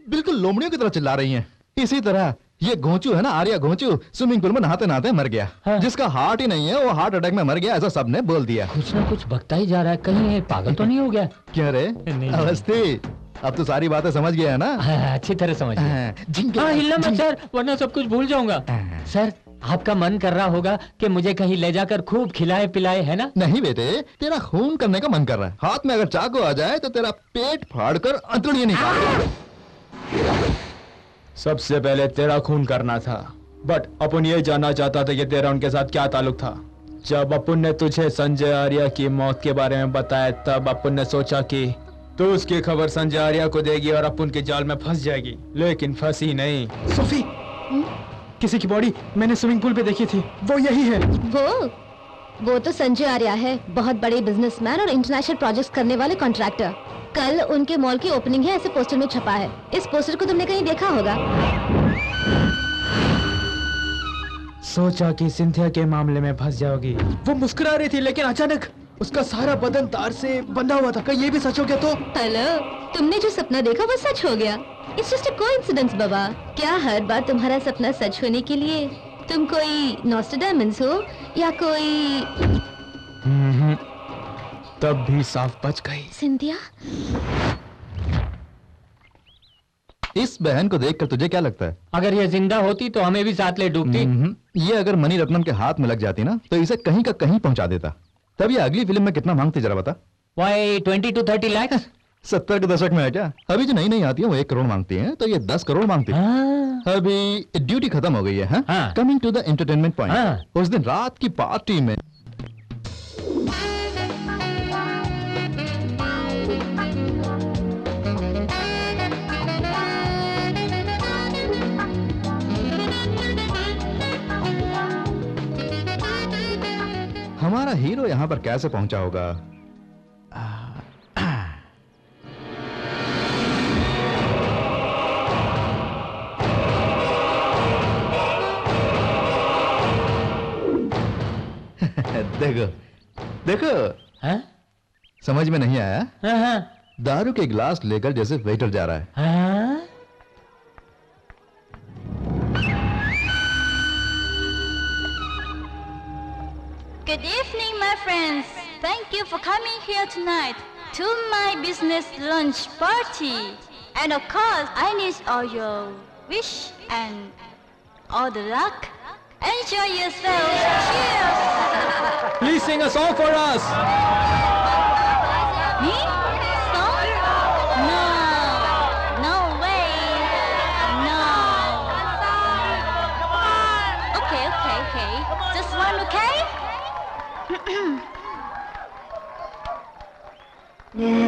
S12: बिल्कुल लोमड़ियों की तरह चिल्ला रही हैं। इसी तरह ये घोंचू है ना, आर्या घोंचू, स्विमिंग पूल में नहाते नहाते मर गया। हाँ। जिसका हार्ट ही नहीं है वो हार्ट अटैक में मर गया, ऐसा सबने बोल दिया।
S14: कुछ ना कुछ बकता ही जा रहा है, कहीं ये पागल तो नहीं हो गया?
S12: क्या रे अवस्थी, अब तो सारी बातें समझ गया है ना?
S14: अच्छी तरह समझ गया। हिलना मत सर, वरना सब कुछ भूल जाऊंगा। सर आपका मन कर रहा होगा कि मुझे कहीं ले जाकर खूब खिलाए पिलाए, है ना?
S12: नहीं बेटे, तेरा खून करने का मन कर रहा है। हाथ में अगर चाकू आ जाए तो तेरा पेट फाड़ कर अंतड़ियां निकाल।
S4: सबसे पहले तेरा खून करना था, बट अपन ये जानना चाहता था कि तेरा उनके साथ क्या ताल्लुक था। जब अपन ने तुझे संजय आर्या की मौत के बारे में बताया तब अपन ने सोचा कि तू उसकी खबर संजय आर्या को देगी और अपन के जाल में फंस जाएगी, लेकिन फंसी नहीं। सोफी, किसी की बॉडी मैंने स्विमिंग पूल पे देखी थी, वो यही है।
S3: वो तो संजय आर्या है, बहुत बड़े बिजनेसमैन और इंटरनेशनल प्रोजेक्ट्स करने वाले कॉन्ट्रैक्टर। कल उनके मॉल की ओपनिंग है, ऐसे पोस्टर में छपा है। इस पोस्टर को तुमने कहीं देखा होगा।
S4: सोचा कि सिंथिया के मामले में फंस जाओगी। वो मुस्कुरा रही थी लेकिन अचानक उसका सारा बदन तार से बंधा हुआ था। कहीं ये भी सच हो गया तो?
S3: हेलो, तुमने जो सपना देखा वो सच हो गया। इट्स जस्ट अ कोइंसिडेंस बाबा। क्या हर बार तुम्हारा सपना सच होने के लिए तुम कोई नॉस्ट्रैडामस हो या कोई?
S4: तब भी साफ बच गई।
S3: सिंथिया,
S12: इस बहन को देखकर तुझे क्या लगता है?
S14: अगर ये जिंदा होती तो हमें भी साथ ले डूबती।
S12: ये अगर मणि रत्नम के हाथ में लग जाती ना तो इसे कहीं का कहीं पहुंचा देता। तब ये अगली फिल्म में कितना मांगती जरा बता।
S14: Why 20 to 30 lakh?
S12: 70 के दशक में है क्या? अभी जो नई नई आती है वो 1 करोड़ मांगती है, तो ये 10 करोड़ मांगती है। अभी ड्यूटी खत्म हो गई है। Coming to the entertainment point. उस दिन रात की पार्टी में हमारा हीरो यहां पर कैसे पहुंचा होगा? देखो देखो, समझ में नहीं आया? दारू के गिलास लेकर जैसे वेटर जा रहा है।
S15: Good evening, my friends. Thank you for coming here tonight to my business lunch party. And of course, I need all your wish and all the luck. Enjoy yourselves. Cheers.
S4: Please sing a song for us.
S15: Me? Song? No. No way. No. Okay. Just one, okay?
S11: เดิ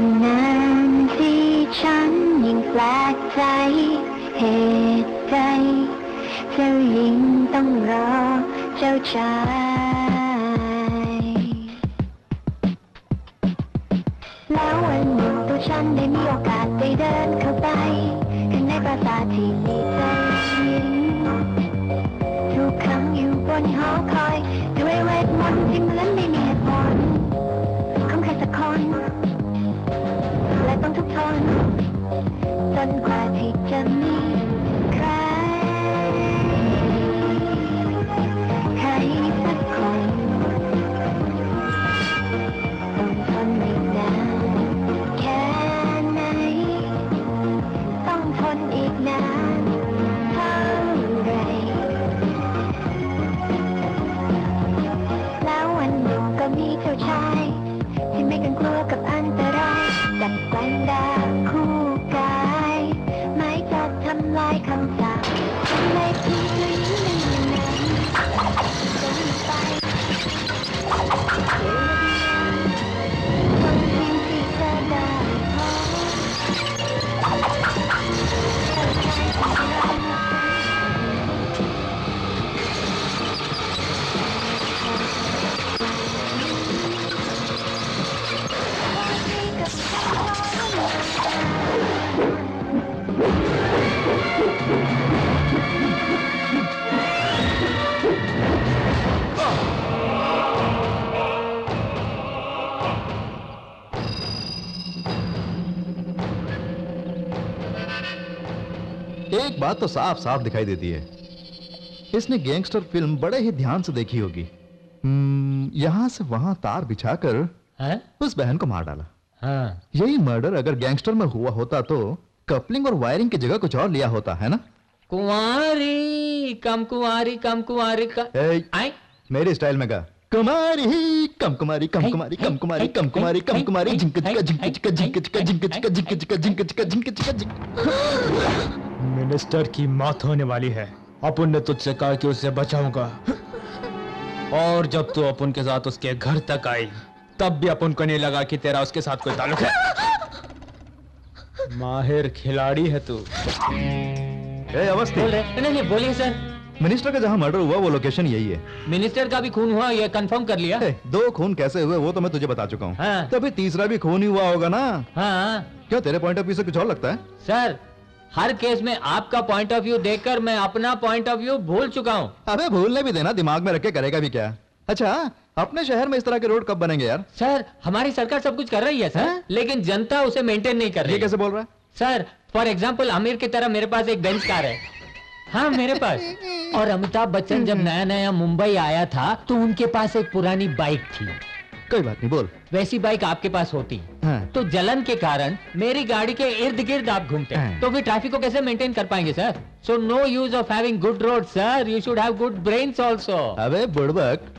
S11: นนานที่ฉันยิ่งแปลกใจเหตุใดเจ้าหญิงต้องรอเจ้าชายแล้ววันหนึ่งตัวฉันได้มีโอกาสได้เดินเข้าไปข้างในปราสาทที่มีเจ้าหญิงถูกขังอยู่บนหอคอยด้วยเวทมนต์ที่เหมือนไม่มีเหตุผลของใครสักคนและต้องทุกข์ทนจนกว่าที่จะมีใคร มีเจ้าชายที่ไม่กังกลัวกับอันตรายดัดแปลงดาคู่กายไม่จะทำลายคำสาปทำไมพี่ถึงไม่อย่างนั้นเดินไปคนที่เธอได้พ
S12: एक बात तो साफ साफ दिखाई देती है, इसने गैंगस्टर फिल्म बड़े ही ध्यान से देखी होगी। यहां से वहां तार बिछाकर उस बहन को मार डाला।
S14: हाँ।
S12: यही मर्डर अगर गैंगस्टर में हुआ होता तो कपलिंग और वायरिंग की जगह कुछ और लिया होता, है ना?
S14: कुंवारी कम कुंवारी कम कुंवारी का
S12: मेरे स्टाइल में गा कुमारी कम कुमारी कम कुमारी कम कुमारी कम कुमारी कम कुमारी झिंक चिका झिंक चिका झिंक चिका झिंक चिका झिंक चिका झिंक चिका झिंक चिका।
S4: मिनिस्टर की मौत होने वाली है। अपुन ने तुझसे कहा कि उसे बचाऊंगा, और जब तू अपुन के साथ उसके घर तक आई तब भी अपुन को नहीं लगा कि तेरा उसके साथ कोई ताल्लुक है। माहिर खिलाड़ी है तू।
S12: अवस्थी
S14: नहीं बोलिए सर।
S12: मिनिस्टर का जहां मर्डर हुआ वो लोकेशन यही है।
S14: मिनिस्टर का भी खून हुआ ये कंफर्म कर लिया?
S12: 2 खून कैसे हुए वो तो मैं तुझे बता चुका हूँ।
S14: हाँ।
S12: तो अभी तीसरा भी खून ही हुआ होगा ना?
S14: हाँ।
S12: क्यों, तेरे पॉइंट ऑफ व्यू से कुछ और लगता है?
S14: सर हर केस में आपका पॉइंट ऑफ व्यू देखकर मैं अपना पॉइंट ऑफ व्यू भूल चुका हूँ।
S12: अबे भूलने भी देना, दिमाग में रख के करेगा भी क्या? अच्छा, अपने शहर में इस तरह के रोड कब बनेंगे यार?
S14: सर हमारी सरकार सब कुछ कर रही है सर, लेकिन जनता उसे मेंटेन नहीं कर रही।
S12: ये कैसे बोल रहा है?
S14: सर फॉर एग्जाम्पल आमिर की तरह मेरे पास एक बेंच कार है। हाँ मेरे पास। और अमिताभ बच्चन जब नया नया मुंबई आया था तो उनके पास एक पुरानी बाइक थी।
S12: कोई बात नहीं, बोल।
S14: वैसी बाइक आपके पास होती तो जलन के कारण मेरी गाड़ी के इर्द गिर्द आप घूमते तो फिर ट्रैफिक को कैसे मेंटेन कर पाएंगे sir? So no use of having good road sir, you should have good brains also.
S12: अबे बुड़बक,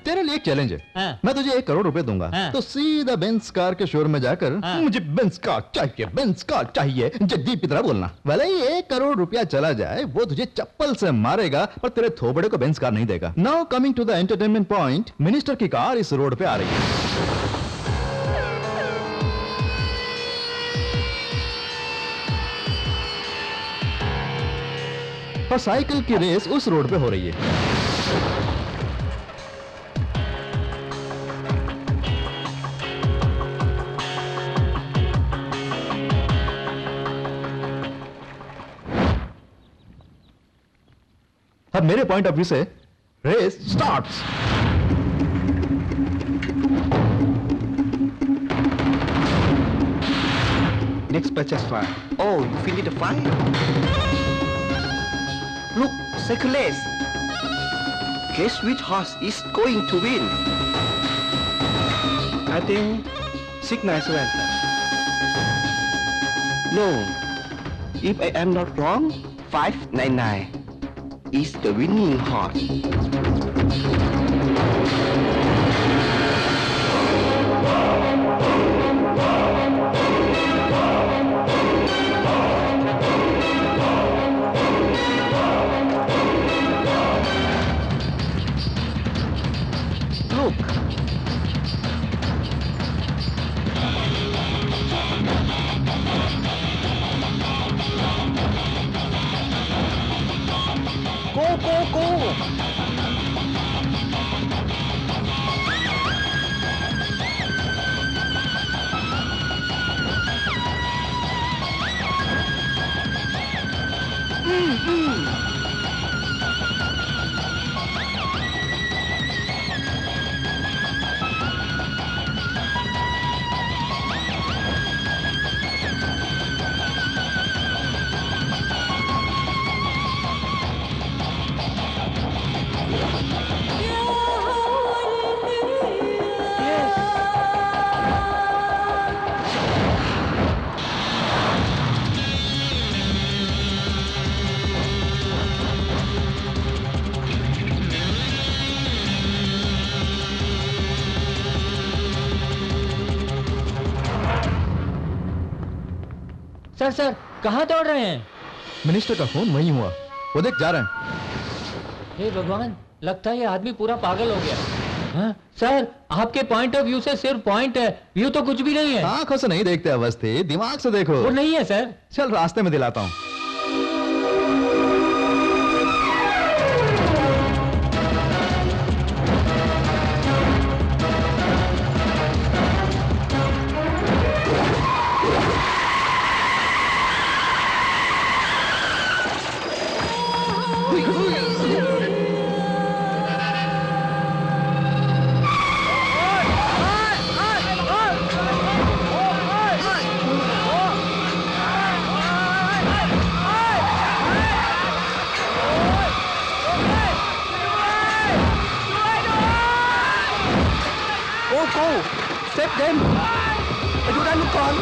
S12: तेरे लिए एक चैलेंज है। मैं तुझे 1 करोड़ रुपए दूंगा तो सीधा बेंज कार के शोरूम में जाकर मुझे बेंज कार चाहिए, बेंज कार चाहिए, जग्गी की तरह बोलना। भले ही 1 करोड़ रुपया चला जाए, वो तुझे चप्पल से मारेगा पर तेरे थोबड़े को बेंज कार नहीं देगा। Now coming to the entertainment point, minister की कार इस रोड पे आ रही है। और साइकिल की रेस उस रोड पे हो रही है। अब मेरे पॉइंट ऑफ व्यू से race starts.
S16: Next purchase fire. Oh, you finished the fire? Look, second race. Guess which horse is going to win? I think 697. No, if I am not wrong, 599 is the winning horse. Look. Go, go, go!
S14: Sir sir कहाँ दौड़ रहे हैं?
S12: मिनिस्टर का फोन वहीं हुआ, वो देख जा रहे हैं।
S14: हे भगवान, लगता है ये आदमी पूरा पागल हो गया। हाँ? सर आपके पॉइंट ऑफ व्यू से सिर्फ पॉइंट है, व्यू तो कुछ भी नहीं है।
S12: आंखों से नहीं देखते अवस्थी, दिमाग से देखो।
S14: वो नहीं है सर।
S12: चल रास्ते में दिलाता हूँ।
S16: Step them ไปดูด้านนู้นก่อน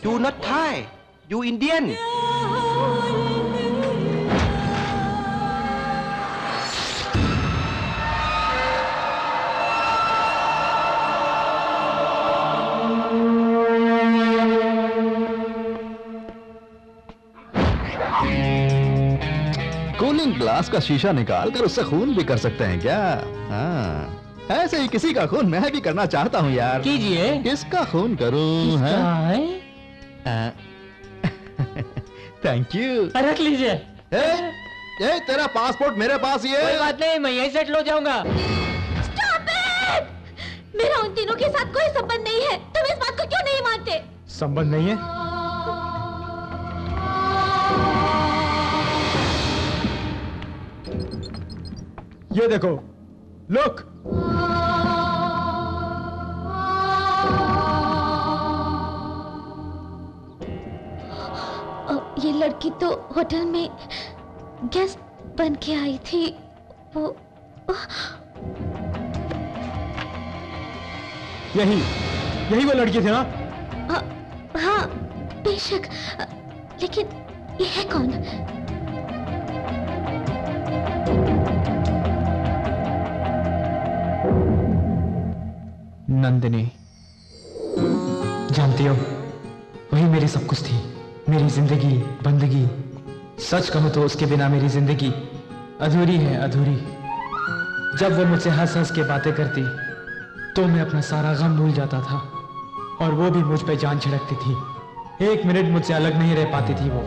S16: You not Thai, you Indian.
S12: Cooling glass का शीशा निकाल कर उससे खून भी कर सकते हैं क्या? हाँ, ऐसे ही किसी का खून मैं भी करना चाहता हूँ यार।
S14: कीजिए।
S12: किसका खून करूँ? Thank you.
S14: रख लीजिए।
S12: ए, तेरा पासपोर्ट मेरे पास ही है।
S14: कोई बात नहीं, मैं यही सेटल हो जाऊंगा।
S3: Stop it! मेरा उन तीनों के साथ कोई संबंध नहीं है। तुम इस बात को क्यों नहीं मानते?
S4: संबंध नहीं है? ये देखो, लुक।
S3: ये लड़की तो होटल में गेस्ट बन के आई थी। वो
S4: यही वो लड़की थी ना?
S3: हाँ बेशक, लेकिन ये है कौन?
S4: नंदिनी। जानती हो, वही मेरी सब कुछ थी, मेरी जिंदगी, बंदगी। सच कहूं तो उसके बिना मेरी जिंदगी अधूरी है, अधूरी। जब वो मुझसे हंस हंस के बातें करती तो मैं अपना सारा गम भूल जाता था और वो भी मुझ पे जान छिड़कती थी। एक मिनट मुझसे अलग नहीं रह पाती थी वो।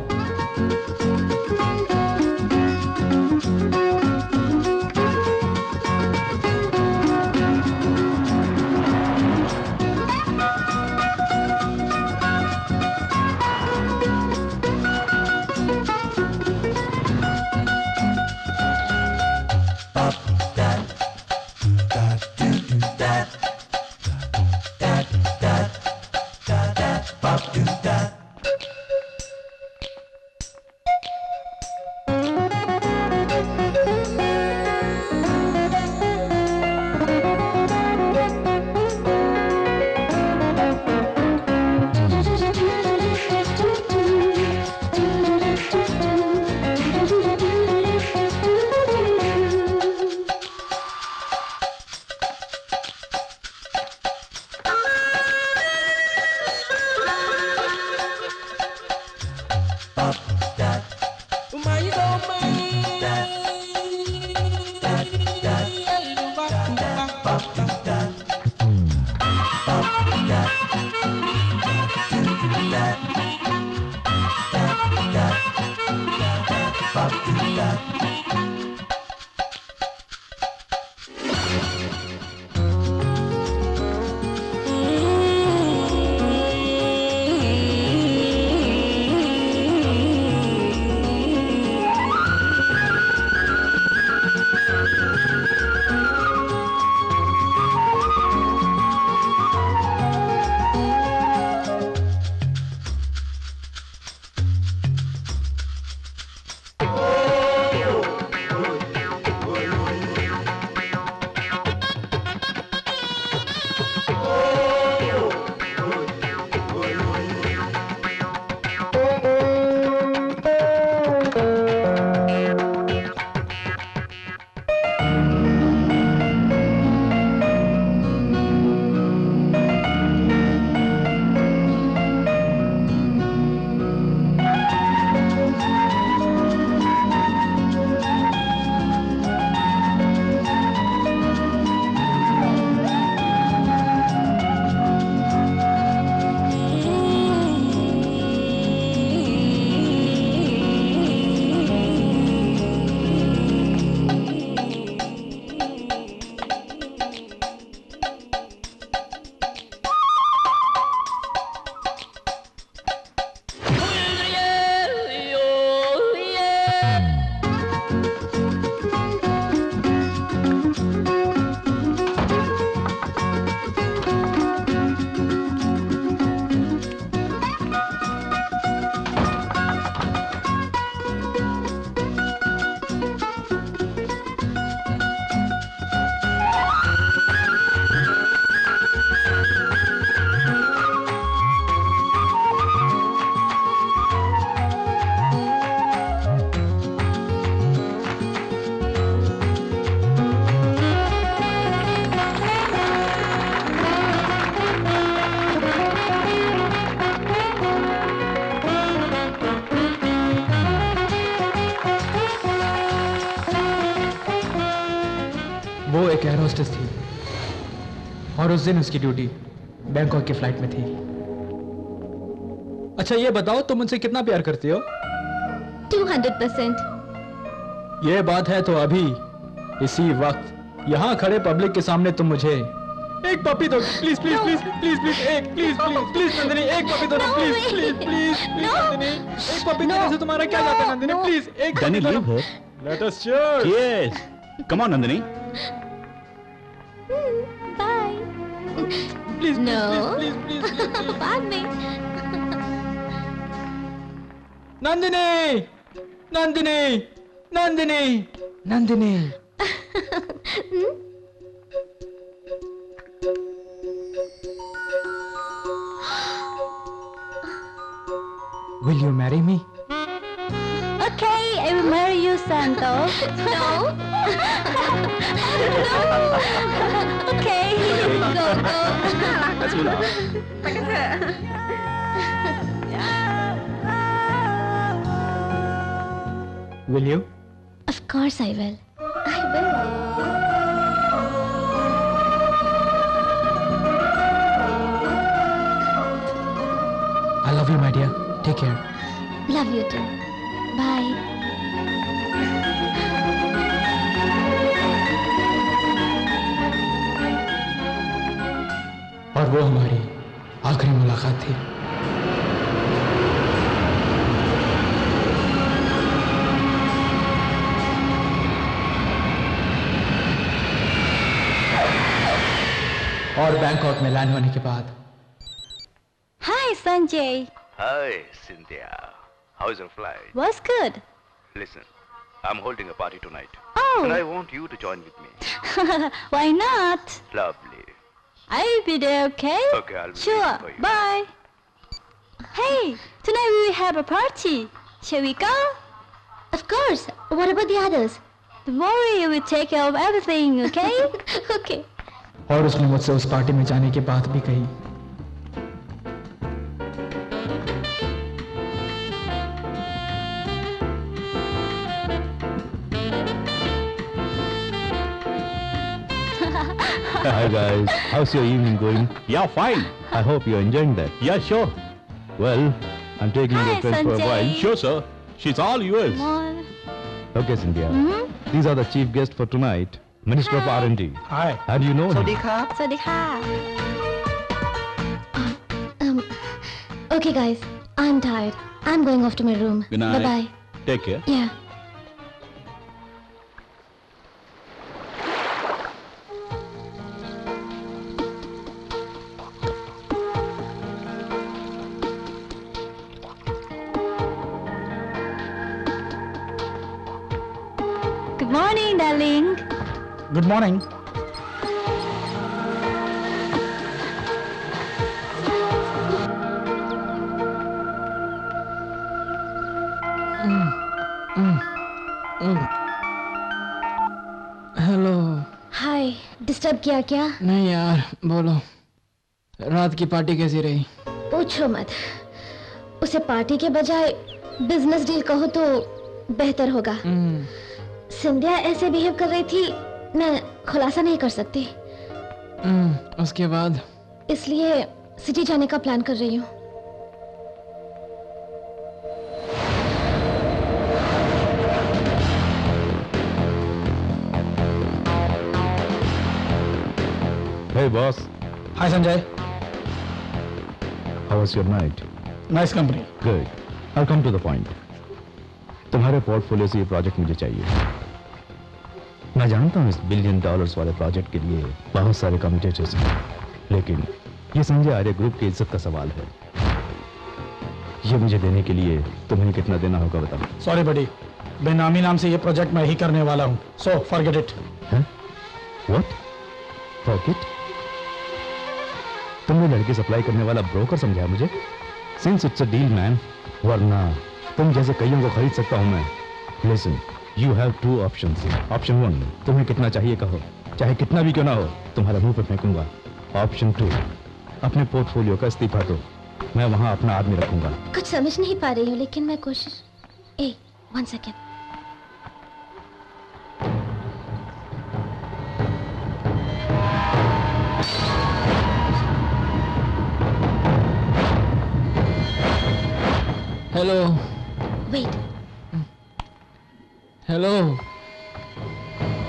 S4: उस दिन उसकी ड्यूटी बैंकॉक की फ्लाइट में थी। अच्छा ये बताओ तुम मुझसे कितना प्यार करती हो?
S3: 200%।
S4: ये बात है तो अभी इसी वक्त यहाँ खड़े पब्लिक के सामने तुम मुझे एक पपी दो, please please please please please एक प्लीज प्लीज प्लीज नंदिनी एक पपी दो ना, please please please please Nandini एक पपी देने से तुम्हारा क्या जाता है नंदिनी, प्लीज एक पपी दो ना। Let us cheers.
S17: Yes. Come on, Nandini.
S3: Bye.
S4: Please,
S3: no.
S4: please, please, please, please.
S3: बाद में।
S4: Nandini, Nandini, Nandini, Nandini. Will you marry me?
S15: Okay, I will marry you, Santos.
S3: No.
S15: No. Okay. Go, go.
S17: Let's go now.
S4: Will you?
S3: Of course I will. I will.
S4: I love you, my dear. Take care.
S3: Love you too. Bye.
S4: और वो हमारी आखिरी मुलाकात थी। और बैंकॉक में लैंड होने के बाद
S15: Hi, Sanjay.
S13: Hi, Cynthia. How's your flight?
S15: Was good.
S13: Listen, I'm holding a party tonight.
S15: Oh.
S13: And I want you to join with me.
S15: Why not?
S13: Lovely.
S15: I'll be there, okay?
S13: Okay, I'll be
S15: Sure.
S13: waiting for you.
S15: Bye. Hey, tonight we will have a party. Shall we go?
S3: Of course. What about the others?
S15: Don't worry, we'll take care of everything, okay?
S3: Okay.
S4: और उसने मुझसे उस पार्टी में जाने की बात भी कही।
S18: Hi guys, how's your evening going?
S17: Yeah, fine.
S18: I hope you're enjoying that.
S17: Yeah, sure.
S18: Well, I'm taking
S15: Hi,
S18: your friend for a
S15: Sanjay.
S18: while.
S17: Sure, sir. She's all yours.
S15: Come on.
S18: Okay, Cynthia. These are the chief guests for tonight. Minister of R&D.
S17: Hi.
S18: And you know him.
S15: สวัสดีค่ะ
S3: Okay, guys. I'm tired. I'm going off to my room.
S17: Good night.
S3: Bye-bye.
S17: Take care.
S3: Yeah.
S15: Good morning, darling.
S9: Good morning.
S4: Hello.
S3: Hi, disturb किया क्या?
S4: नहीं यार, बोलो। रात की पार्टी कैसी रही?
S3: पूछो मत। उसे पार्टी के बजाय बिजनेस डील कहो तो बेहतर होगा। सिंधिया ऐसे बिहेव कर रही थी, मैं खुलासा नहीं कर सकती।
S4: उसके बाद?
S3: इसलिए सिटी जाने का प्लान कर रही हूँ।
S18: Hey boss,
S9: Hi, Sanjay.
S18: how was your night?
S9: Nice company.
S18: Good. I'll come to the point. तुम्हारे पोर्टफोलियो से ये प्रोजेक्ट मुझे चाहिए। मैं जानता हूँ इस $1 बिलियन वाले प्रोजेक्ट के लिए बहुत सारे कमिटेटर्स हैं, लेकिन ये संजय आर्य ग्रुप की इज्जत का सवाल है। ये मुझे देने के लिए तुम्हें कितना देना होगा बताओ।
S9: Sorry, buddy. बेनामी नाम से ये प्रोजेक्ट मैं ही करने वाला हूँ। So forget it.
S18: What? Forget? तुमने लड़की सप्लाई करने वाला ब्रोकर समझा मुझे? Since it's a deal, man. वरना तुम जैसे कईयों को खरीद सकता हूं मैं। Listen, you have two options. Option 1, तुम्हें कितना चाहिए कहो, चाहे कितना भी क्यों ना हो, तुम्हारे मुंह पे फेंकूंगा। Option 2, अपने पोर्टफोलियो का इस्तीफा दो, मैं वहां अपना आदमी रखूंगा।
S3: कुछ समझ नहीं पा रही हूँ, लेकिन मैं कोशिश। 1 सेकेंड।
S4: Hello
S3: wait.
S4: हेलो,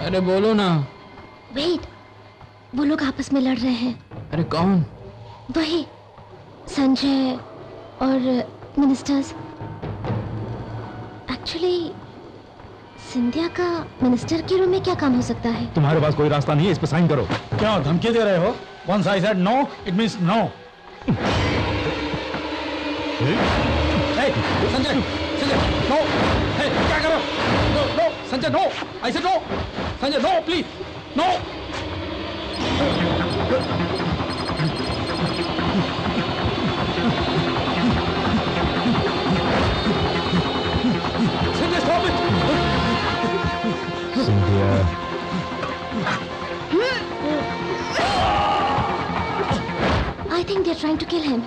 S4: अरे बोलो ना।
S3: वेट, वो लोग आपस में लड़ रहे हैं।
S4: अरे कौन?
S3: वही संजय और मिनिस्टर्स। एक्चुअली सिंधिया का मिनिस्टर के रूम में क्या काम हो सकता है?
S18: तुम्हारे पास कोई रास्ता नहीं है, इस पे साइन करो।
S9: क्यों धमकी दे रहे हो? Once I said no, it means no. Hey, Sanjay, no. Hey, क्या करो? No, Sanjay, no. I said no. Sanjay, no, please, no. Sanjay, stop it.
S18: Scindia,
S3: I think they're trying to kill him.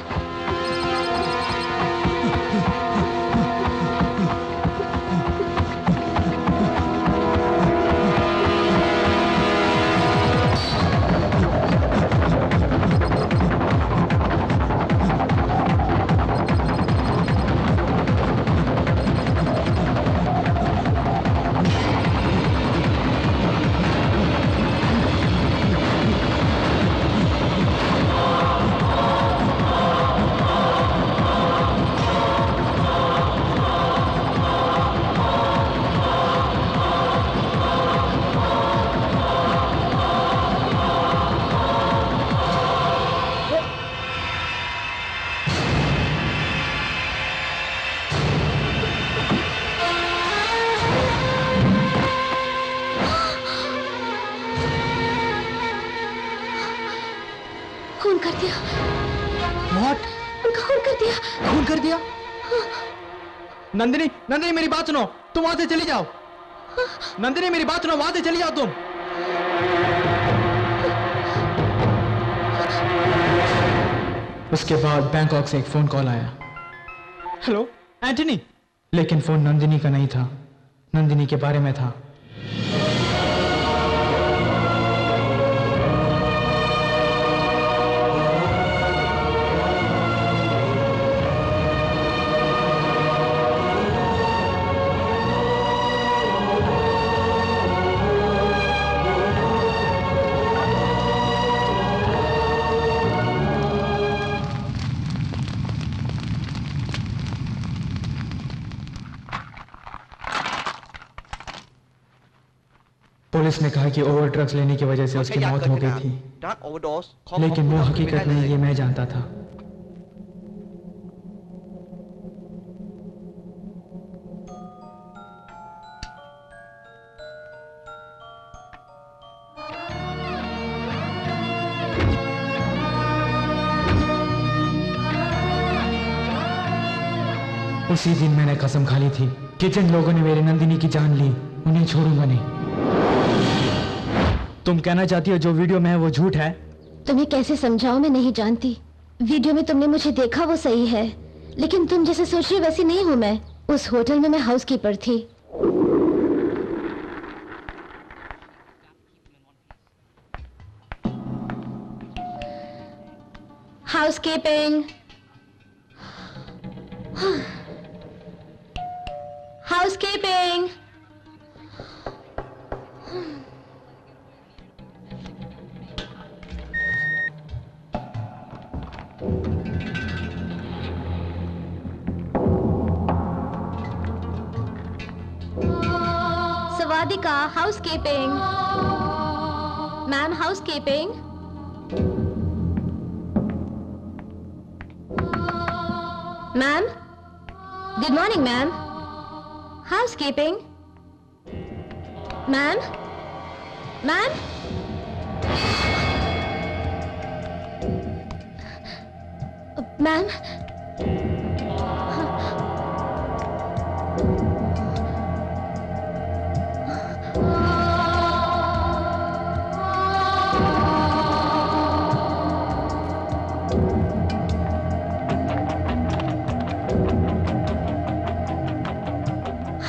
S3: खून कर दिया।
S4: What?
S3: उनका खून कर दिया।
S4: खून कर दिया? नंदिनी, नंदिनी मेरी बात सुनो, तुम वहां से चली जाओ। नंदिनी मेरी बात सुनो, वहां से चली जाओ तुम। उसके बाद बैंकॉक से एक फोन कॉल आया। Hello Antony. लेकिन फोन नंदिनी का नहीं था, नंदिनी के बारे में था। पुलिस ने कहा कि ओवर ड्रग्स लेने की वजह से उसकी मौत हो गई थी, लेकिन वो हकीकत नहीं, ये मैं जानता था। उसी दिन मैंने कसम खा ली थी कि जिन लोगों ने मेरी नंदिनी की जान ली, उन्हें छोड़ूंगा नहीं। तुम कहना चाहती हो जो वीडियो में है वो झूठ है?
S3: तुम्हें कैसे समझाऊं, मैं नहीं जानती। वीडियो में तुमने मुझे देखा वो सही है, लेकिन तुम जैसे सोच रही वैसी नहीं हूं मैं। उस होटल में मैं हाउसकीपर थी। Housekeeping, housekeeping. Sawadika, housekeeping. Ma'am, housekeeping. Ma'am, good morning, ma'am. Housekeeping. Ma'am, ma'am. Ma'am.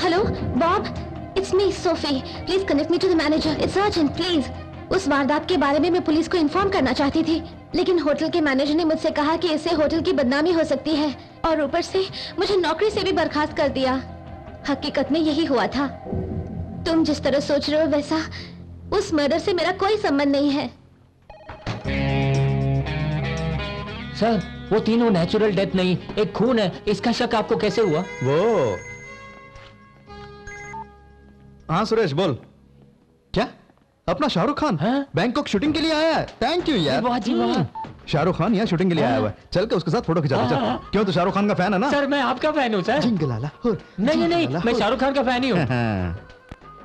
S3: Hello, Bob. It's me, Sophie. Please connect me to the manager. It's urgent, please. उस वारदात के बारे में मैं पुलिस को इन्फॉर्म करना चाहती थी। लेकिन होटल के मैनेजर ने मुझसे कहा कि इससे होटल की बदनामी हो सकती है और ऊपर से मुझे नौकरी से भी बर्खास्त कर दिया। हकीकत में यही हुआ था। तुम जिस तरह सोच रहे हो वैसा उस मर्डर से मेरा कोई संबंध नहीं है।
S14: सर, वो तीनों नेचुरल डेथ नहीं, एक खून है। इसका शक आपको कैसे हुआ?
S12: वो हाँ सुरेश बोल। क्या अपना शाहरुख खान बैंकॉक शूटिंग के लिए आया है? थैंक यू यार।
S14: वाह जी वाह।
S12: शाहरुख खान यहाँ शूटिंग के लिए आया हुआ है। चल के उसके साथ फोटो खिंचा दे। चल। क्यों तू शाहरुख खान का फैन है ना?
S14: सर मैं आपका फैन हूँ सर।
S12: जिंगलाला
S14: नहीं, मैं शाहरुख खान का फैन ही हूँ।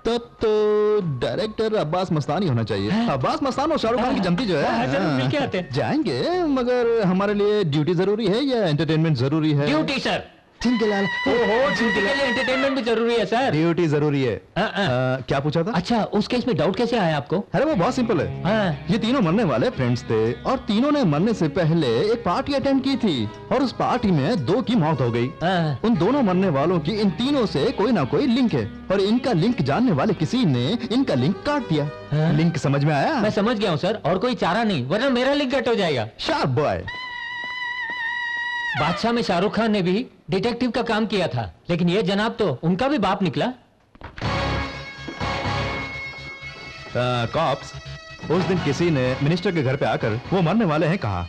S12: तब तो डायरेक्टर अब्बास मस्तानी होना चाहिए। अब्बास मस्तान और शाहरुख खान की जमती जो है
S14: मिलके आते हैं।
S12: जाएंगे, मगर हमारे लिए ड्यूटी जरूरी है या एंटरटेनमेंट जरूरी है?
S14: Duty sir.
S12: जिंगलाला
S14: ड्यूटी के लिए एंटरटेनमेंट भी जरूरी है सर।
S12: ड्यूटी जरूरी है। क्या पूछा था?
S14: अच्छा, उस केस में डाउट कैसे आया आपको?
S12: अरे वो बहुत सिंपल है। ये तीनों मरने वाले फ्रेंड्स थे और तीनों ने मरने से पहले एक पार्टी अटेंड की थी और उस पार्टी में 2 की मौत हो गई। उन दोनों मरने वालों की इन तीनों से कोई ना कोई लिंक है और इनका लिंक जानने वाले किसी ने इनका लिंक काट दिया। लिंक समझ में आया?
S14: मैं समझ गया हूँ सर, और कोई चारा नहीं, वरना मेरा लिंक कट हो जाएगा।
S12: Sharp boy.
S14: बादशाह में शाहरुख खान ने भी डिटेक्टिव का काम किया था, लेकिन ये जनाब तो उनका भी बाप निकला।
S12: कॉप्स, उस दिन किसी ने मिनिस्टर के घर पे आकर वो मरने वाले हैं कहा।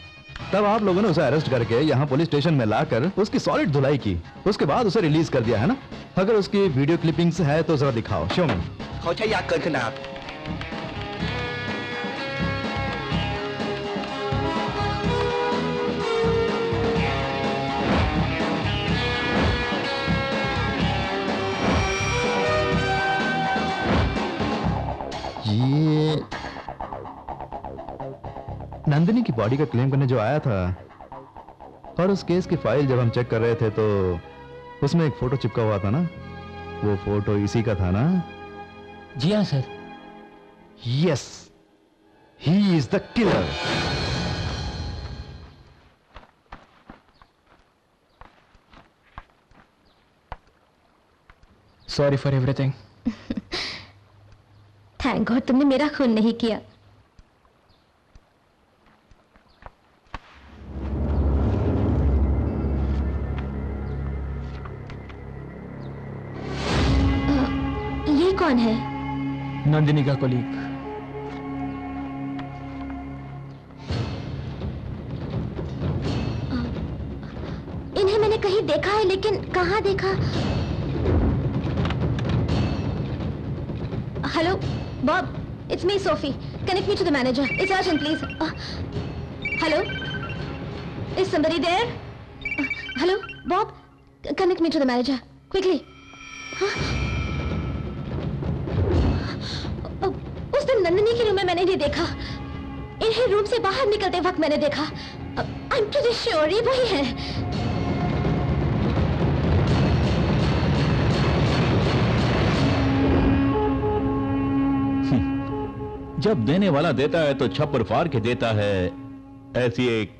S12: तब आप लोगों ने उसे अरेस्ट करके यहाँ पुलिस स्टेशन में लाकर उसकी सॉलिड धुलाई की। उसके बाद उसे रिलीज कर दिया है ना? अगर उसकी वीडियो क्लिपिंग्स है तो जरा दिखाओ। शो में
S16: เขาใช้ยาเกินขนาด
S12: ये नंदिनी की बॉडी का क्लेम करने जो आया था और उस केस की फाइल जब हम चेक कर रहे थे तो उसमें एक फोटो चिपका हुआ था ना? वो फोटो इसी का था ना?
S14: जी हाँ sir.
S12: Yes, he is the killer.
S4: Sorry for everything.
S3: Thank God तुमने मेरा खून नहीं किया। ये कौन है?
S4: नंदिनी का कोलीग।
S3: इन्हें मैंने कहीं देखा है, लेकिन कहाँ देखा? Hello Bob, it's me, Sophie. Connect me to the manager. It's urgent, please. Hello? Is somebody there? Hello? Bob? Connect me to the manager. Quickly. उस दिन नंदिनी के रूम में मैंने नहीं देखा। इन्हें रूम से बाहर निकलते वक्त मैंने देखा। I'm pretty sure ये वही है।
S17: जब देने वाला देता है तो छप्पर फाड़ के देता है, ऐसी एक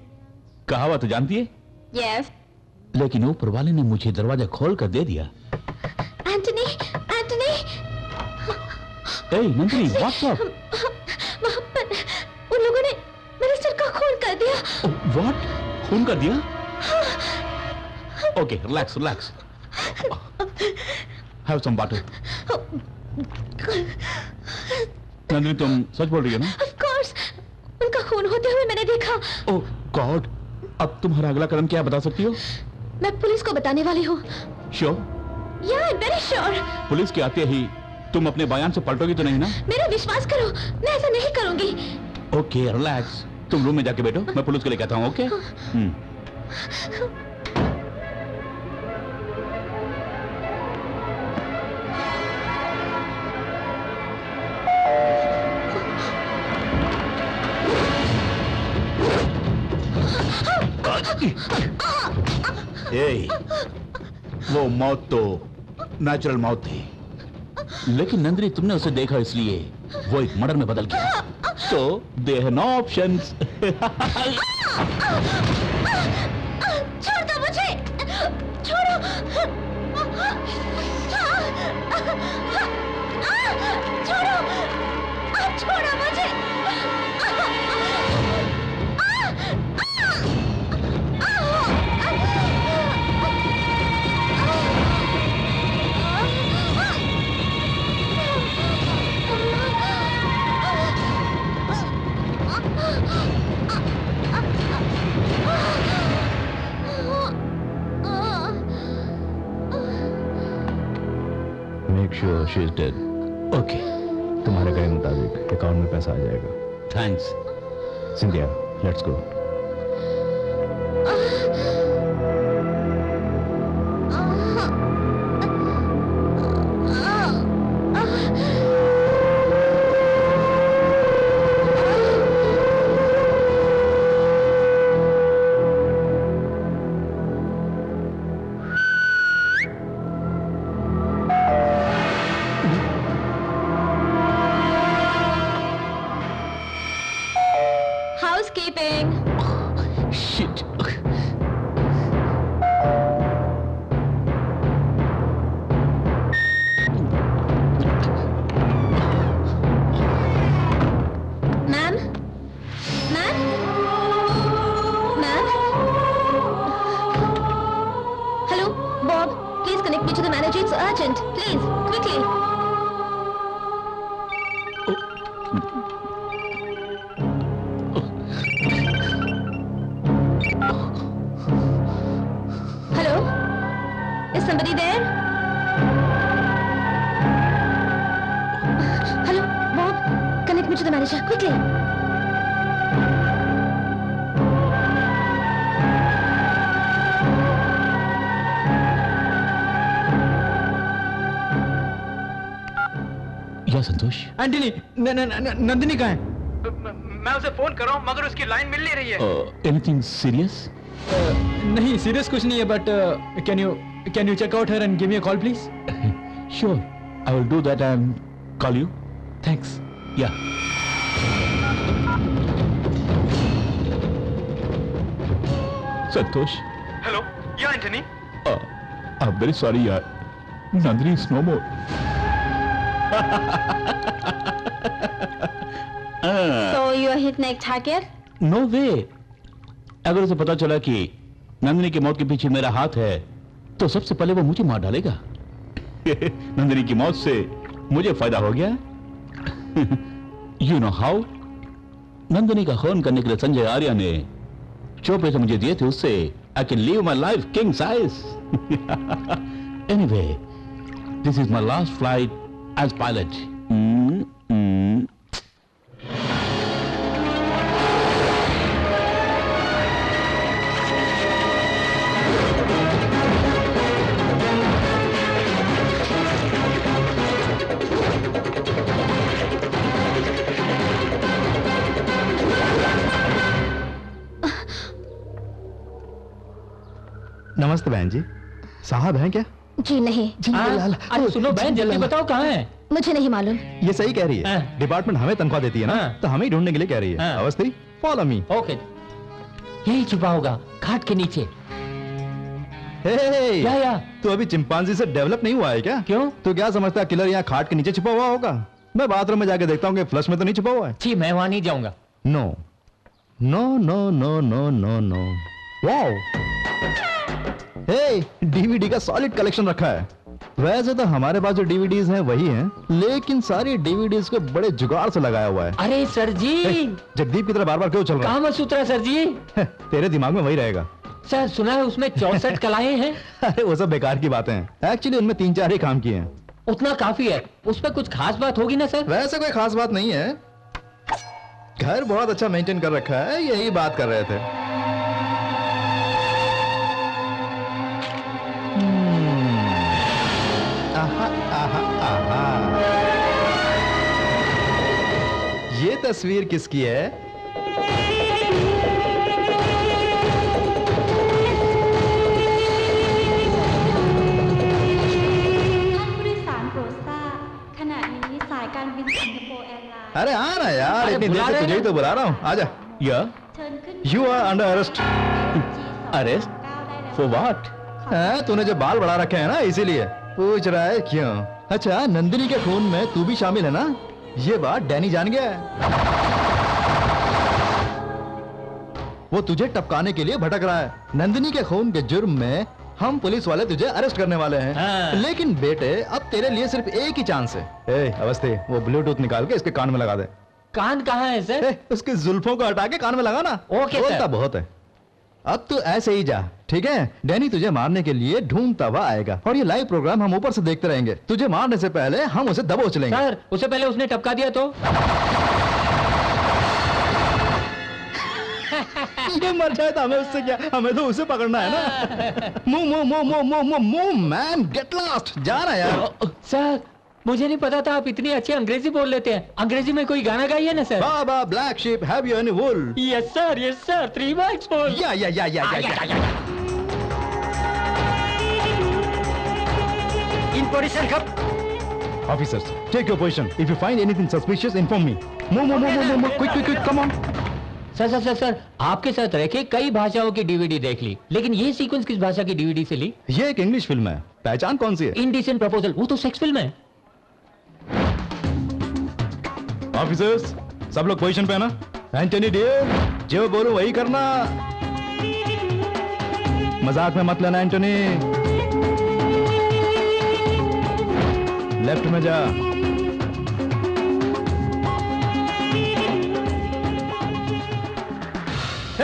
S17: कहावत जानती है?
S3: Yes.
S17: लेकिन ऊपर वाले ने मुझे दरवाजा खोल कर दे दिया।
S3: Antony, Antony.
S17: ए नंदिनी, व्हाट्स अप?
S3: वहाँ पर उन लोगों ने मेरे सर का खून कर दिया।
S17: व्हाट? खून कर दिया? Okay, relax relax. Have some water. Nandini, तुम सच बोल रही हो ना?
S3: Of course, उनका खून होते हुए मैंने देखा।
S17: ओह गॉड, अब तुम्हारा अगला कदम क्या बता सकती हो?
S3: मैं पुलिस को बताने वाली हूँ।
S17: Sure?
S3: Yeah, I'm very sure.
S17: Police के आते ही तुम अपने बयान से पलटोगी तो नहीं ना?
S3: मेरा विश्वास करो, मैं ऐसा नहीं करूँगी।
S17: Okay, relax. तुम रूम में जाके बैठो, मैं पुलिस को लेकर आता हूँ। ओके? वो मौत तो नेचुरल मौत थी, लेकिन नंदिनी तुमने उसे देखा इसलिए वो एक मर्डर में बदल गया। तो दे हैव नो ऑप्शंस।
S3: छोड़ दो मुझे, छोड़ो। छोड़ो, छोड़ो मुझे।
S18: Sure she is dead.
S17: Okay,
S18: तुम्हारे कहे मुताबिक अकाउंट में पैसा आ जाएगा।
S17: Thanks.
S18: Scindia, let's go.
S3: Housekeeping.
S17: Shit.
S3: Ma'am? Ma'am? Ma'am? Hello, Bob. Please connect me to the manager. It's urgent. Please, quickly. Hello? Is somebody there? Hello, Bob. Connect me to the manager, quickly.
S17: या संतोष?
S4: एंटनी, नंदिनी कहाँ है? मैं उसे फोन कर रहा हूँ मगर उसकी लाइन मिल नहीं रही है।
S17: Anything serious?
S4: नहीं, सीरियस कुछ नहीं है, but can you check out her and give me a call please?
S17: Sure, I will do that and call you.
S4: Thanks.
S17: Yeah Santosh?
S4: Hello, yeah Antony?
S17: I am very sorry यार, Nandini is no more.
S15: So you are his next target?
S17: No way. अगर उसे पता चला कि नंदिनी की मौत के पीछे मेरा हाथ है तो सबसे पहले वो मुझे मार डालेगा। नंदिनी की मौत से मुझे फायदा हो गया। You know how? नंदिनी का खून करने के लिए संजय आर्या ने जो पैसे मुझे दिए थे उससे I can live my life king size. Anyway, this is my last flight as pilot.
S12: नमस्ते बहन जी। साहब हैं क्या?
S3: जी नहीं।
S14: अरे सुनो बहन, जल्दी बताओ कहाँ है?
S3: मुझे नहीं मालूम।
S12: ये सही कह रही है। डिपार्टमेंट हमें तनख्वाह देती है ना, तो हमें ही ढूंढने के लिए कह रही है। Awasthi, follow me.
S14: ओके, यही छुपा होगा खाट के नीचे।
S12: क्या? तू अभी चिंपांजी से डेवलप नहीं हुआ है क्या?
S14: क्यों?
S12: तू क्या समझता है किलर यहाँ खाट के नीचे छुपा हुआ होगा? मैं बाथरूम में जाके देखता हूँ कि फ्लश में तो नहीं छुपा हुआ है।
S14: जी, मैं वहां नहीं जाऊंगा।
S12: No no no no no no no. Wow, DVD का सॉलिड कलेक्शन रखा है। वैसे तो हमारे पास जो डीवीडीज हैं वही हैं, लेकिन सारी डीवीडीज को बड़े जुगाड़ से लगाया हुआ है।
S14: अरे सर जी,
S12: जगदीप की तरह बार बार क्यों चल रहा है?
S14: कामसूत्र सर जी।
S12: तेरे दिमाग में वही रहेगा।
S14: सर सुना है उसमें 64 कलाएं हैं।
S12: अरे वो सब बेकार की बातें हैं। एक्चुअली उनमें 3-4 ही काम किए हैं।
S14: उतना काफी है। उसमें कुछ खास बात होगी ना सर?
S12: वैसे कोई खास बात नहीं है। घर बहुत अच्छा मेंटेन कर रखा है, यही बात कर रहे थे। आहा, आहा, आहा। ये तस्वीर किसकी है? अरे आना यार, इतनी देर से तुझे ही तो बुला रहा हूँ। आजा। You are under arrest.
S17: Arrest? For what?
S12: तूने जो बाल बढ़ा रखे हैं ना, इसीलिए पूछ रहा है क्यों। अच्छा, नंदिनी के खून में तू भी शामिल है ना? ये बात डैनी जान गया है। वो तुझे टपकाने के लिए भटक रहा है। नंदिनी के खून के जुर्म में हम पुलिस वाले तुझे अरेस्ट करने वाले हैं। लेकिन बेटे, अब तेरे लिए सिर्फ एक ही चांस है। अवस्थी, वो ब्लूटूथ निकाल के इसके कान में लगा दे।
S14: कान कहाँ है सर?
S12: उसके जुल्फों को हटा के कान में लगा ना।
S14: Okay sir.
S12: बोलता बहुत है। अब तो ऐसे ही जा, ठीक है? डैनी तुझे मारने के लिए ढूंढता हुआ आएगा और ये लाइव प्रोग्राम हम ऊपर से देखते रहेंगे। तुझे मारने से पहले हम उसे दबोच लेंगे।
S14: सर, उससे पहले उसने टपका दिया तो?
S12: ये मर जाए तो हमें उससे क्या, हमें तो उसे पकड़ना है ना। मूव मैन, गेट लॉस्ट, जा रहा यार।
S14: सर, मुझे नहीं पता था आप इतनी अच्छी अंग्रेजी बोल लेते हैं। अंग्रेजी में कोई गाना गाइए ना sir.
S12: Baa baa black sheep, have you any wool?
S14: Yes sir, 3 bags full।
S12: या
S9: इन पोजीशन कब?
S18: Officers, take your position. If you find anything suspicious, inform me. Move, quick, come on.
S14: Sir, आपके साथ रह के कई भाषाओं की डीवीडी देख ली, लेकिन ये सीक्वेंस किस भाषा की डीवीडी से ली?
S18: ये एक इंग्लिश फिल्म है। पहचान कौन सी है?
S14: इंडिसेंट प्रपोजल, वो तो सेक्स फिल्म है।
S18: ऑफिसर्स, सब लोग पोजीशन पे है ना? एंटनी डियर, जो बोलूं वही करना, मजाक में मत लेना। एंटनी, लेफ्ट में जा।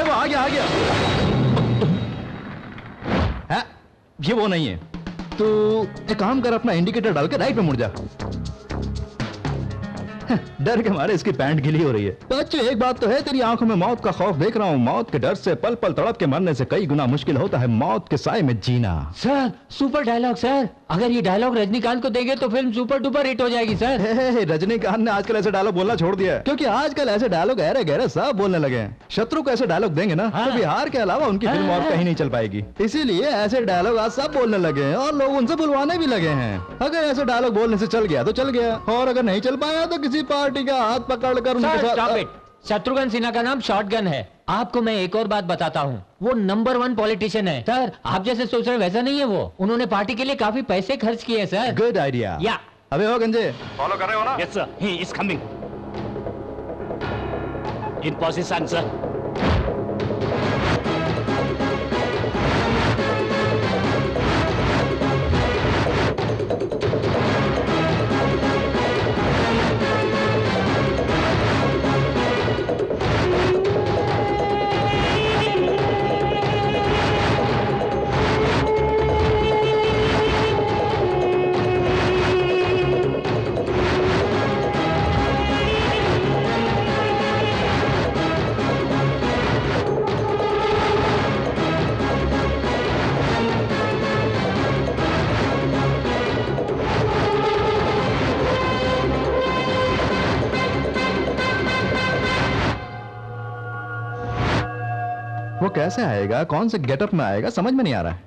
S18: वो आ गया। है? ये वो नहीं है।
S12: तू एक काम कर, अपना इंडिकेटर डाल के राइट में मुड़ जा।
S18: डर के मारे इसकी पैंट गीली हो रही है।
S12: तो अच्छे, एक बात तो है, तेरी आंखों में मौत का खौफ देख रहा हूँ। मौत के डर से पल पल तड़प के मरने से कई गुना मुश्किल होता है मौत के साए में जीना।
S14: Sir, super dialogue sir. अगर ये डायलॉग रजनीकांत को देंगे तो फिल्म सुपर डुपर हिट हो जाएगी सर।
S12: रजनीकांत ने आजकल ऐसे डायलॉग बोलना छोड़ दिया है, क्योंकि आजकल ऐसे डायलॉग गहरे गहरे सब बोलने लगे हैं। शत्रु को ऐसे डायलॉग देंगे ना तो बिहार के अलावा उनकी फिल्म और कहीं नहीं चल पाएगी। इसीलिए ऐसे डायलॉग आज सब बोलने लगे हैं और लोग उनसे बुलवाने भी लगे हैं। अगर ऐसे डायलॉग बोलने से चल गया तो चल गया, और अगर नहीं चल पाया तो किसी पार्टी का हाथ पकड़कर उनके साथ।
S14: शत्रुघ्न सिन्हा का नाम शॉटगन है। आपको मैं एक और बात बताता हूँ, वो नंबर 1 पॉलिटिशियन है सर। आप जैसे सोच रहे वैसा नहीं है वो। उन्होंने पार्टी के लिए काफी पैसे खर्च किए सर।
S12: Good idea.
S14: या
S12: अबे हो गंजे,
S17: फॉलो कर रहे हो ना?
S9: Yes sir, he is coming in position sir.
S12: वो कैसे आएगा, कौन से गेटअप में आएगा, समझ में नहीं आ रहा है।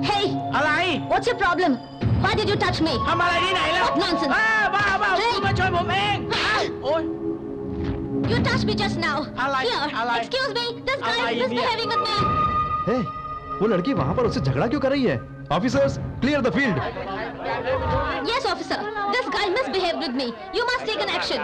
S3: Hey!
S2: Alai!
S3: What's your problem? Why did you touch me?
S2: ทำอะไรที่ไหนแล้ว
S3: What nonsense!
S2: บ้าคุณมาช่วยผมเองโอ๊ย
S3: You touched me just now.
S2: Alai!
S3: Here,
S2: Alai!
S3: excuse me. This guy
S2: Alai,
S3: is misbehaving with me.
S12: हे, वो लड़की वहां पर उससे झगड़ा क्यों कर रही है? Officers, clear the field.
S3: Yes, officer. This guy misbehaved with me. You must take an action.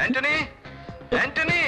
S10: Antony, Antony!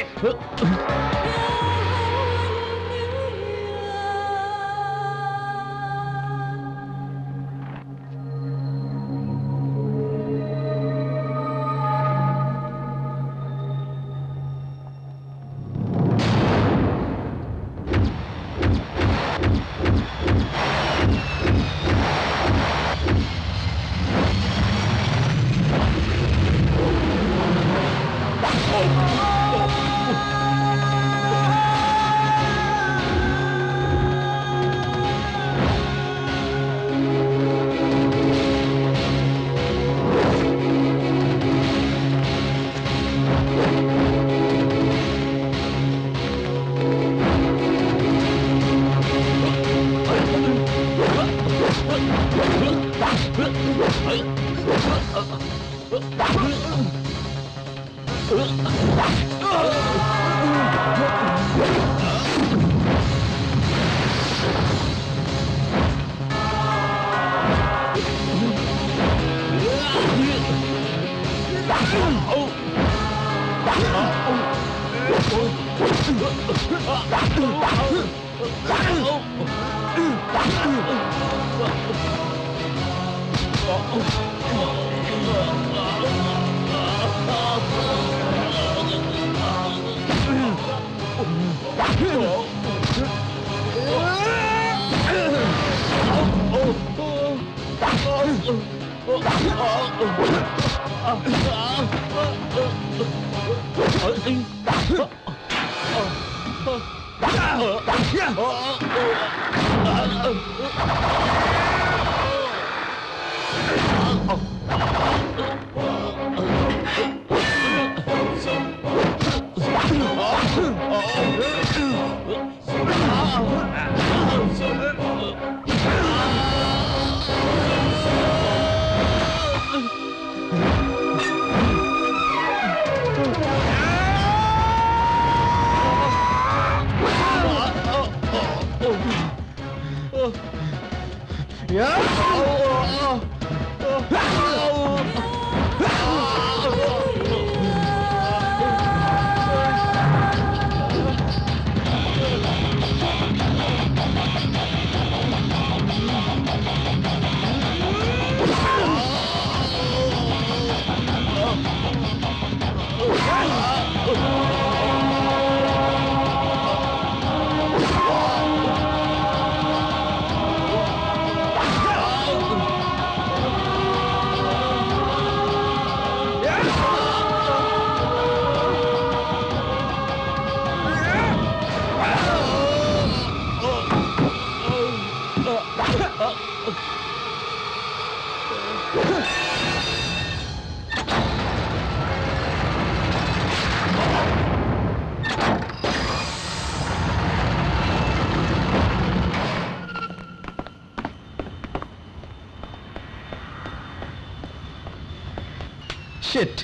S12: Shit,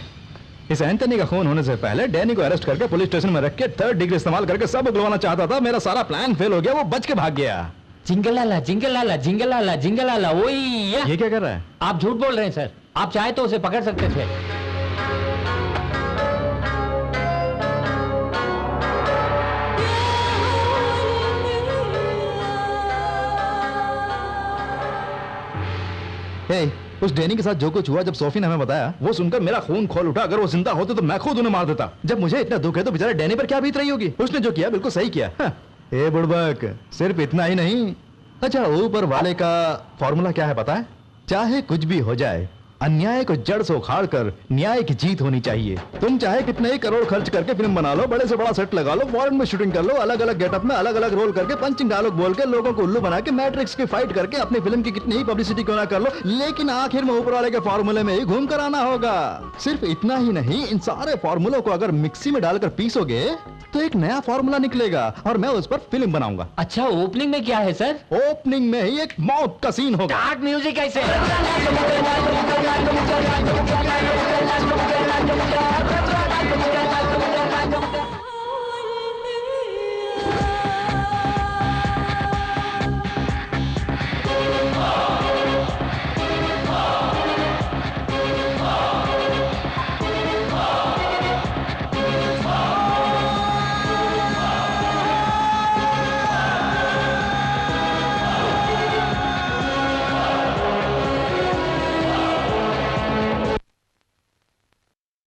S12: इस एंटनी का खून होने से पहले डैनी को अरेस्ट करके पुलिस स्टेशन में रख के 3rd डिग्री इस्तेमाल करके सब उगलवाना चाहता था। मेरा सारा प्लान फेल हो गया, वो बच के भाग गया।
S14: जिंगलाला जिंगलाला जिंगलाला जिंगलाला, वही
S12: ये क्या कर रहा है?
S14: आप झूठ बोल रहे हैं सर, आप चाहे तो उसे पकड़ सकते थे।
S12: Hey, उस डैनी के साथ जो कुछ हुआ जब सोफी ने हमें बताया, वो सुनकर मेरा खून खोल उठा। अगर वो जिंदा होते तो मैं खुद उन्हें मार देता। जब मुझे इतना दुख है तो बेचारे डैनी पर क्या बीत रही होगी। उसने जो किया बिल्कुल सही किया। ए बुड़बक, सिर्फ इतना ही नहीं। अच्छा, ऊपर वाले का फॉर्मूला क्या है पता है? चाहे कुछ भी हो जाए, अन्याय को जड़ से उखाड़ कर न्याय की जीत होनी चाहिए। तुम चाहे कितने ही करोड़ खर्च करके फिल्म बना लो, बड़े से बड़ा सेट लगा लो, फॉरेन में शूटिंग कर लो, अलग अलग गेटअप में अलग अलग रोल करके पंचिंग डायलॉग बोल के लोगों को उल्लू बना के मैट्रिक्स की फाइट करके अपनी फिल्म की कितनी ही पब्लिसिटी क्यों ना कर लो, लेकिन आखिर में ऊपर वाले के फॉर्मूले में ही घूम कर आना होगा। सिर्फ इतना ही नहीं, इन सारे फॉर्मूलों को अगर मिक्सी में डालकर पीसोगे तो एक नया फॉर्मूला निकलेगा और मैं उस पर फिल्म बनाऊंगा।
S14: अच्छा, ओपनिंग में क्या है सर?
S12: ओपनिंग में ही एक मौत का सीन होगा।
S14: म्यूजिक कैसे?